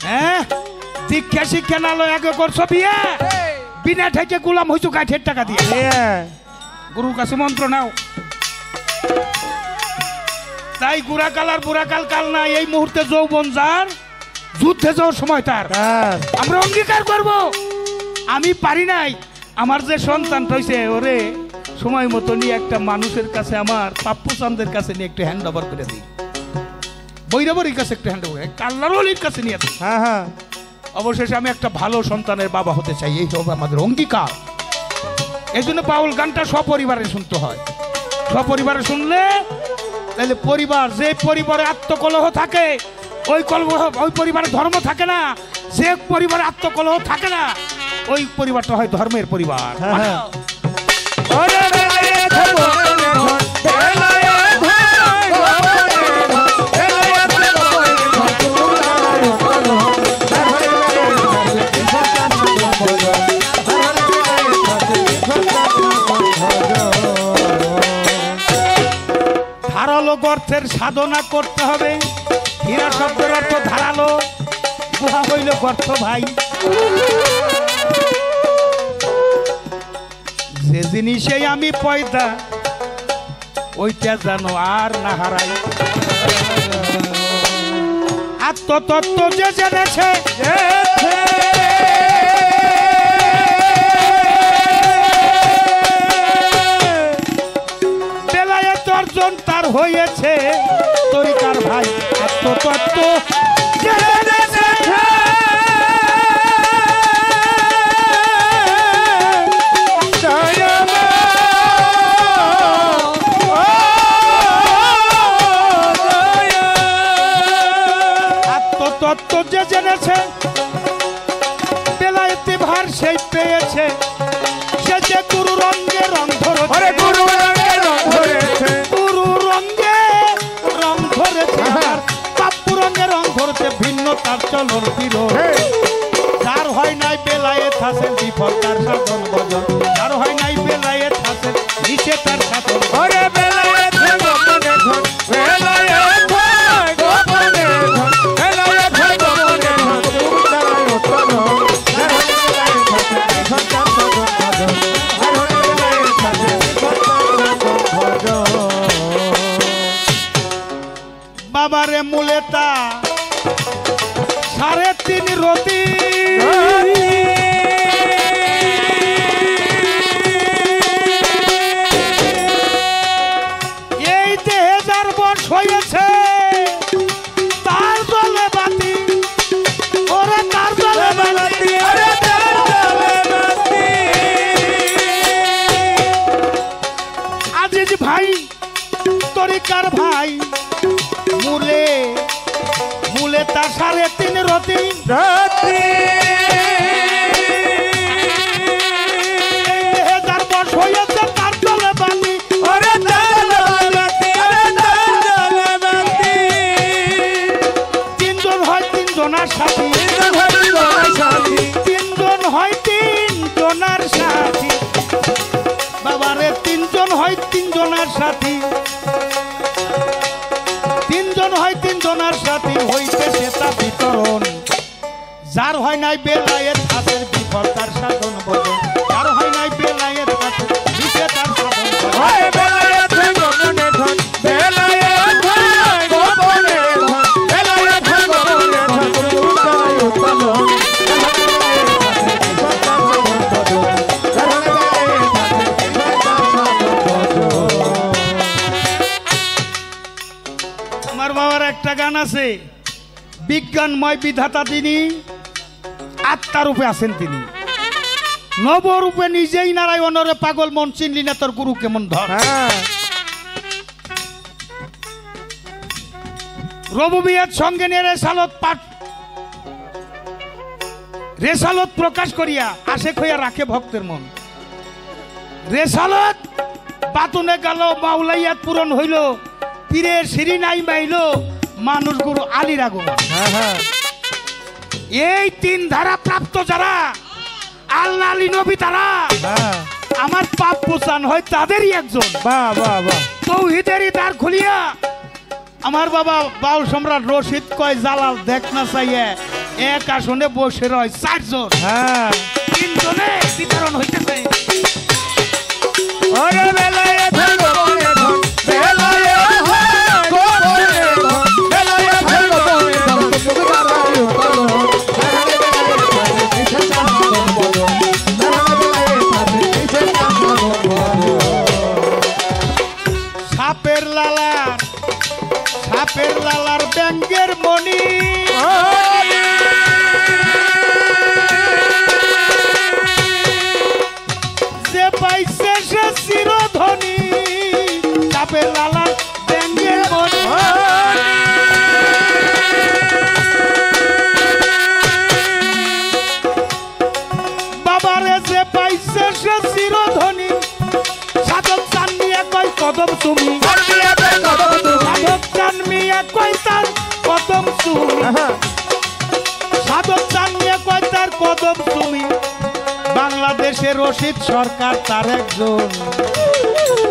হ্যাঁ শিক্ষা শিক্ষা না লয় আগে করছো বিয়ে বিনা ঠেকে গুলাম হইছো কাঠের টাকা দিয়ে গুরুর কাছে মন্ত্র নাও তাই গুড়াকাল আর বুড়াকাল কাল না এই মুহূর্তে যৌবন যার যুদ্ধে যাওয়ার সময় তার আমরা অঙ্গীকার করব আমি পারি নাই আমার যে সন্তান হয়েছে ওরে সময় মতো নিয়ে একটা মানুষের কাছে আমার পাপ্পু চান্দের কাছে নিয়ে একটু হ্যান্ড ওভার করে দিই বৈরবরীর কাছে একটু হ্যান্ড ওভার কাল্লার অলির কাছে নিয়ে দিই অবশেষে আমি একটা ভালো সন্তানের বাবা হতে চাই এই হবে আমাদের অঙ্গীকার এই জন্য বাউল গানটা সপরিবারে শুনতে হয় সপরিবারে শুনলে তাহলে পরিবার যে পরিবারে আত্মকলহ থাকে ওই কলহ ওই পরিবারে ধর্ম থাকে না যে পরিবারে আত্মকলহ থাকে না ওই পরিবারটা হয় ধর্মের পরিবার ধারালো গর্তের সাধনা করতে হবে হীরা শব্দের অর্থ ধারালো গুহা হইল গর্ত ভাই যে জিনিসে আমি পয়দা ওইটা জানো আর না হারাই আত্মতত্ত্ব যে জেনেছে বেলায়েত অর্জন তার হয়েছে তরিকার ভাই আত্মতত্ত্ব যে জেনেছে তত্ত্ব যে জেনেছে বেলায়েতি ভার সেই পেয়েছে সে যে গুরু রঙ্গে রং ধরেছে গুরু রঙ্গে রং ধরেছে গুরু রঙ্গে রং ধরেছে পাপ্পু রঙ্গে রং ধরেছে ভিন্ন তার চলন বিরোধ যার হয় নাই বেলায়েত হাসেন বিফল তার সাধন ভজন যার হয় নাই বেলায়েত হাসেন নিচে তার সাধন ওরে বেলায়েত গোপনে ধন বেলায়েত গোপনে ধন বাবারে মুলেতা দিন রতি এই দেহে যার বশ হয়েছে তার জলে বাতি ওরে তার জলে বাতি আরে তার জলে বাতি আজিজ ভাই তরিকার ভাই মূলে মূলে তার 3.5 রতি রাতি যার বশ হয়েছে তার জলে বাতি আরে তার জলে বাতি আরে তার জলে বাতি তিনজন হয় তিনজনার সাথী সাথী তিনজন হয় তিনজনার সাথী বাবারে তিনজন হয় তিনজনার সাথী তিনজন হয় তিনজনার সাথী হইতেছে তা বিতরণ যার হয় নাই বেলায়েত হাতের বিপদ তার সাধন বদন যার হয় নাই বেলায়েত হাতের বিপে তার সাধন বদন ওই বেলায়েত গোপনে ধন বেলায়েত গোপনে ধন বেলায়েত গোপনে ধন উত্তরায় উত্তলন আমার বাবার একটা গান আছে বিজ্ঞানময় বিধাতা তিনি আত্মারূপে আছেন তিনি নবরূপে নিজেই নারায়ণরে পাগল মন চিনলি না তোর গুরু কেমন ধর হ্যাঁ রবুবিয়ার সঙ্গে নিয়ে রেসালত প্রকাশ করিয়া আশেক হইয়া রাখে ভক্তের মন রেসালত বাতুনে গেল মাউলাইয়াত পূরণ হইল পীরের সিঁড়ি নাই মাইল মানুষ গুরু আলীর আগমন হ্যাঁ এই 3 ধারা প্রাপ্ত যারা আল্লাহ আলী নবী তারা হ্যাঁ আমার পাপ পোষান হয় তাদেরই একজন বাহ বাহ বাহ তৌহিদেরই দ্বার খুলিয়া আমার বাবা বাউল সম্রাট রশিদ কয় জালাল দেখ না চাইয়ে এক আসনে বসে রয় 4 জন হ্যাঁ 3 জনে বিতরণ হইতেছে ওরে বেলায়েত গোপনে ধন বেলায়েত গোপনে ধন বেলায়েত গোপনে ধন উত্তরায় উত্তলন সাপের লালার ব্যাঙ্গের মণি যে পাইছে সে চিরধনী সাপের লালার ব্যাঙ্গের মণি বাবারে যে পাইছে সে চিরধনী সাধক চান নিয়ে কয় কদম তুমি সাধক চান মিয়া কয় তার কদম তুমি সাধক চান মিয়া কয় তার কদম তুমি বাংলাদেশের রশিদ সরকার তার একজন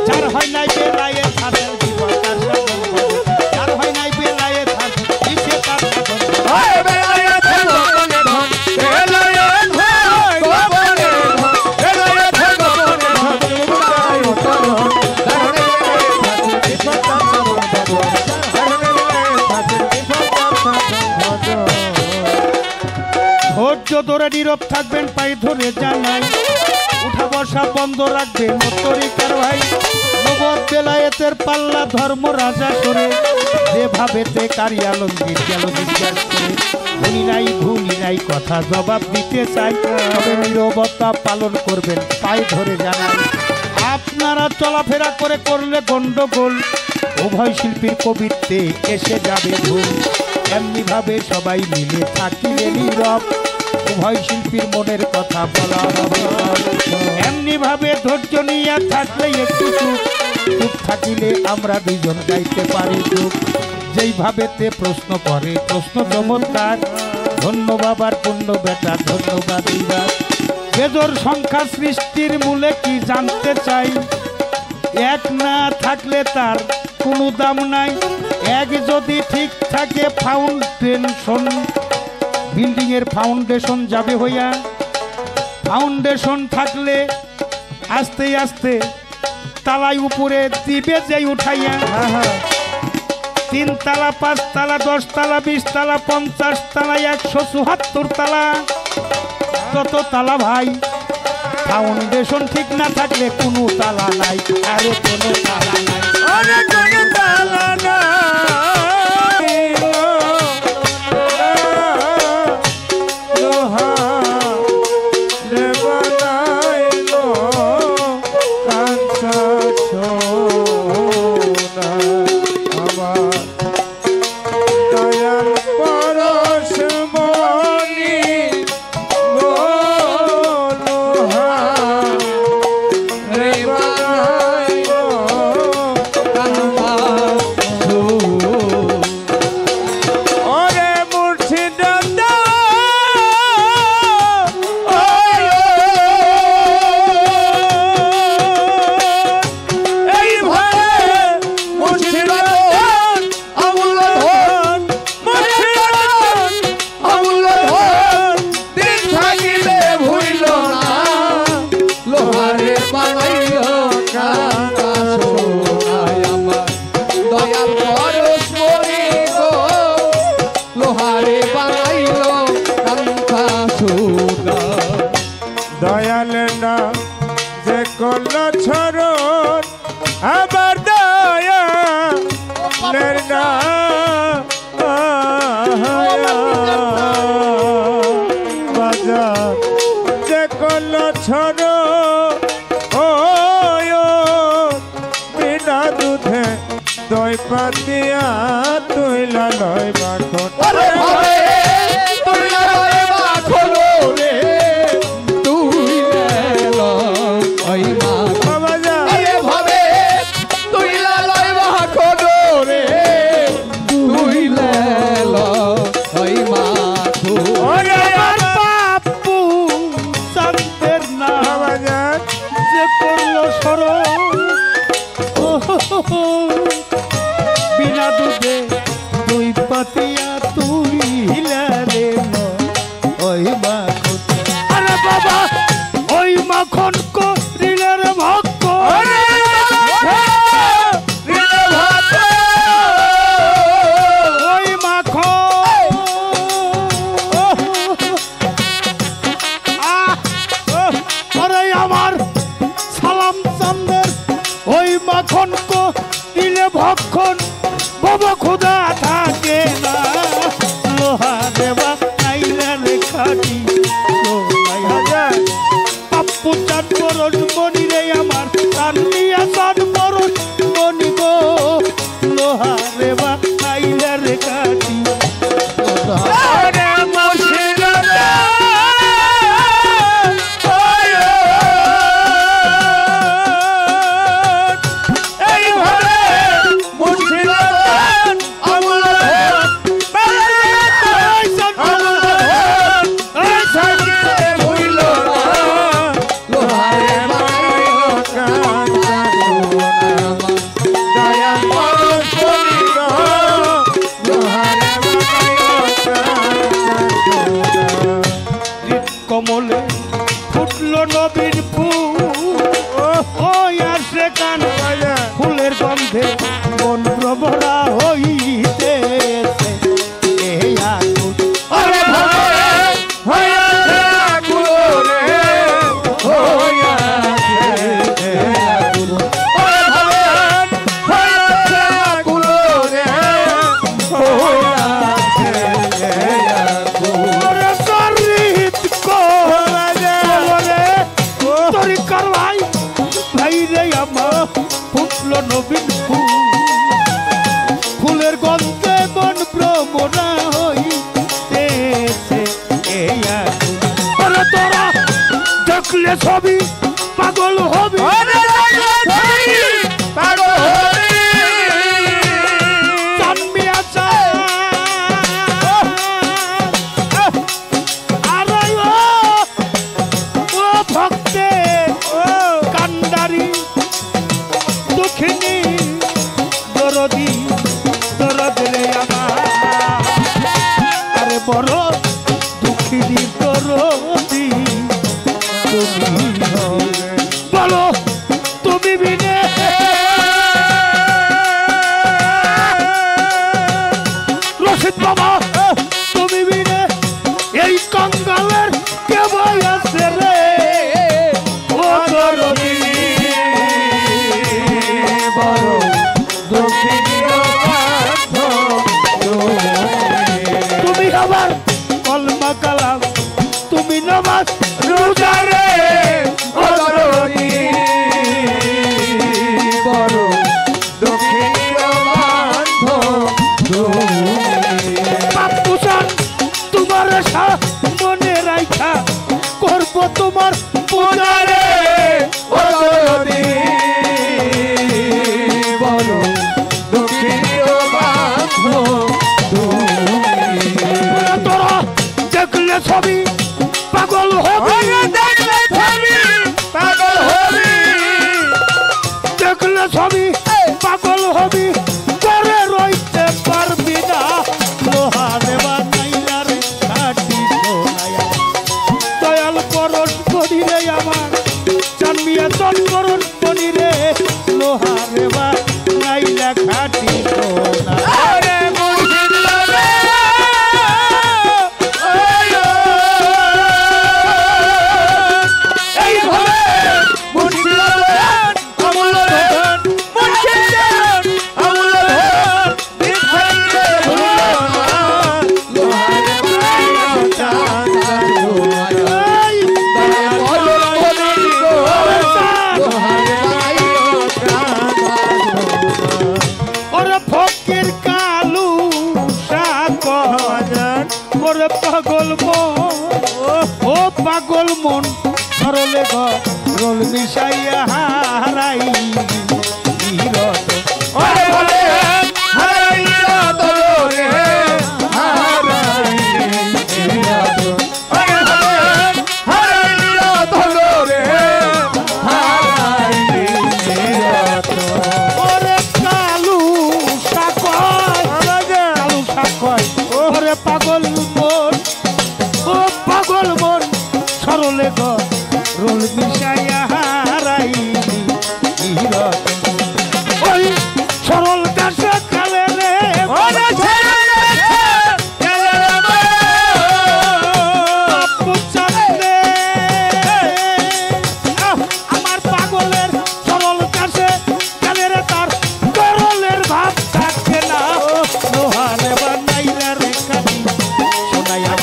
যার হয় নাই বেলায়েত হাতের বিপদ তার সাধন বদন যার হয় নাই বেলায়েত হাতের বিপে তার সাধন বদন ওই বেলায়েত গোপনে ধন বেলায়েত গোপনে ধন বেলায়েত গোপনে ধন উত্তরায় উত্তলন ধৈর্য ধরে নীরব থাকবেন পাই ধরে জানাই উঠা বসা বন্ধ রাখবেন তরিকার ভাই নবদ বেলায়েতের পাল্লা ধর্ম রাজা করে যেভাবে তে কারি আলমগীর গেল জিজ্ঞাসা করে ভুলি নাই কথা জবাব দিতে চাই তবে নীরবতা পালন করবেন পাই ধরে জানাই আপনারা চলাফেরা করে করলে গন্ডগোল উভয় শিল্পীর কবিত্বে এসে যাবে ভুল এমনি ভাবে সবাই মিলে থাকিলে নীরব উভয় শিল্পীর মনের কথা বলা হবে এমনি ভাবে ধৈর্য নিয়ে থাকলে একটু চুপ থাকিলে আমরা 2 জন গাইতে পারি চুপ যেইভাবে তে প্রশ্ন করে প্রশ্ন চমৎকার ধন্য বাবার পূর্ণ বেটা ধন্যবাদ বেজোর সংখ্যা সৃষ্টির মূলে কি জানতে চাই এক না থাকলে তার কোনো দাম নাই এক যদি ঠিক থাকে ফাউন্ডেশন বিল্ডিং এর ফাউন্ডেশন যাবে হইয়া ফাউন্ডেশন থাকলে আস্তে আস্তে তালাই উপরে দিবে যে উঠাইয়া 3 তালা 5 তালা 10 তালা 20 তালা 50 তালা 174 তালা কত তালা ভাই ফাউন্ডেশন ঠিক না থাকলে কোনো তালা নাই আরে কোনো তালা নাই আরে কোনো তালা নাই লোহা রে বানাইলো কাঁচা সোনা আমার দয়াল পরশমণি গো লোহা রে বানাইলো ওরে মুর্শিদ এই ভয়ে মুর্শিদ আমুল ধন মুর্শিদ আমুল ধন দিন থাকিলে ভুইল না লোহারে বানাইলো কাঁচা সোনায় আমার দয়াল পরশমণি গো লোহারে বানাইলো কাঁচা সোনা দয়াল না যে করল ছরণ আবার দয়ালের না বাজার যে করল ছরণ ও বিনা দুধে দই পাতিয়া তুইলা লয় মাখন বাবা যা ওরে আমার বাপু শান্তের না বাবা যা যে করলো সরল বিনা দুধে দুই পাতিয়া তুই রে ওই মাখন আরে বাবা ওই মাখন করিলে রে ভক্ত ওই মাখন আরে আমার সালাম চান্দের ওই মাখন দিলে ভক্ষণ বাবা খোদা থাকে না লোহা দেবা আইলা রেখাটি পাপ্পু চাঁদ বরস মনি রে আমার কান্দিয়া চাঁদ বরস মনি গো লোহা দেবা আইলা রেখাটি ওরে মুর্শিদ এই ভয়ে মুর্শিদ আমুল কমলে ফুটলো নবীর ফুল ও আসে কান ফুলের গন্ধে মন প্রবরা হইতেছে এই আগুন আরে ভয়ে হইয়াছে আগুন রে হইয়াছে আগুন ওরে ভয়ে হইয়াছে আগুন রে হইয়াছে আগুন ওরে সরিত কোলে তোরি করবাই ভাই রে আমার ফুটলো নবীর ফুল ফুলের গন্ধে মন প্রবরা হইতেছে এই আগুন ওরে তোরা দেখলে ছবি পাগল হবি ওরে দেখলে পাগল হবি জন্মিয়া আরে ও ভক্তে কান্ডারি দুঃখিনী দরদি দরদ রে আমার আরে বড় দুঃখিনী দরদি তুমি বলো তুমি বিনে পাগল ছবি পাগল হবি করে রইতে পারবি না লোহারে বানাইলার কাটি সোনায়া দয়াল পরশ করিলে আমার চানমিয়া চন্দরন মনিরে লোহারে বানাইলা কাটি সোনা আরে মুর্শিদ রে এই ভাবে মুর্শিদ আমল ধন মুর্শিদ আমল ধন দিখাইতে ভুলো না লোহারে বানাইলো চাঁদ এই ওরে ফকির কালু সাকর ওরে পাগল মন ও পাগল মন সরলে রোল মিশাইয়া হারাই নিরত ওরে বলে হারাইয়া তোরে হারাইয়া ওরে বলে হারাইয়া তোরে হারাইয়া ওরে কালু সাকর কালু সাকর ওরে পাগল মন ও পাগল মন সরলে রোল মিশাইয়া হারাই নিরত ওই সরল কাছে কালে রে ওরে ছেড়ে গেলে বাপু চাঁদে আমার পাগলের সরল কাছে কালে রে তার করলের ভাব থাকে না লোহারে বানাইলা রে কাটি শোনাইয়া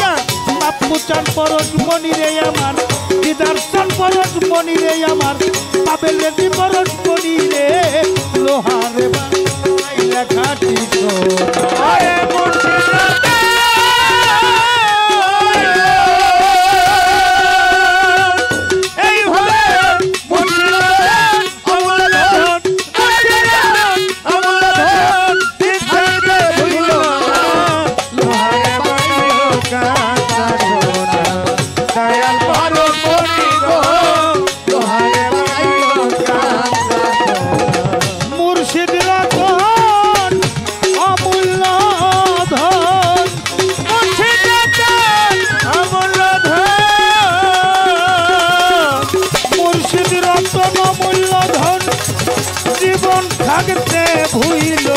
বাপু চান পরশ মনিরে আমার দিদার চান পরশ মনিরে আমার পাবেলে দি পরশ মনিরে লোহারে বানাইলা কাটি সোনা আরে মুর্শিদ এই ভাবে মুর্শিদ আমল ধন মুর্শিদ আমল ধন দিখাইতে ভুলো না লোহারে বানাইলো কাঁচা সোনা দয়াল পারো কোনি গো লোহারে বানাইলো কাঁচা সোনা মুর্শিদ রতন অমূল্য ধন মুর্শিদ রতন আমল ধন মুর্শিদ রতন অমূল্য ধন জীবন থাকতে ভুইল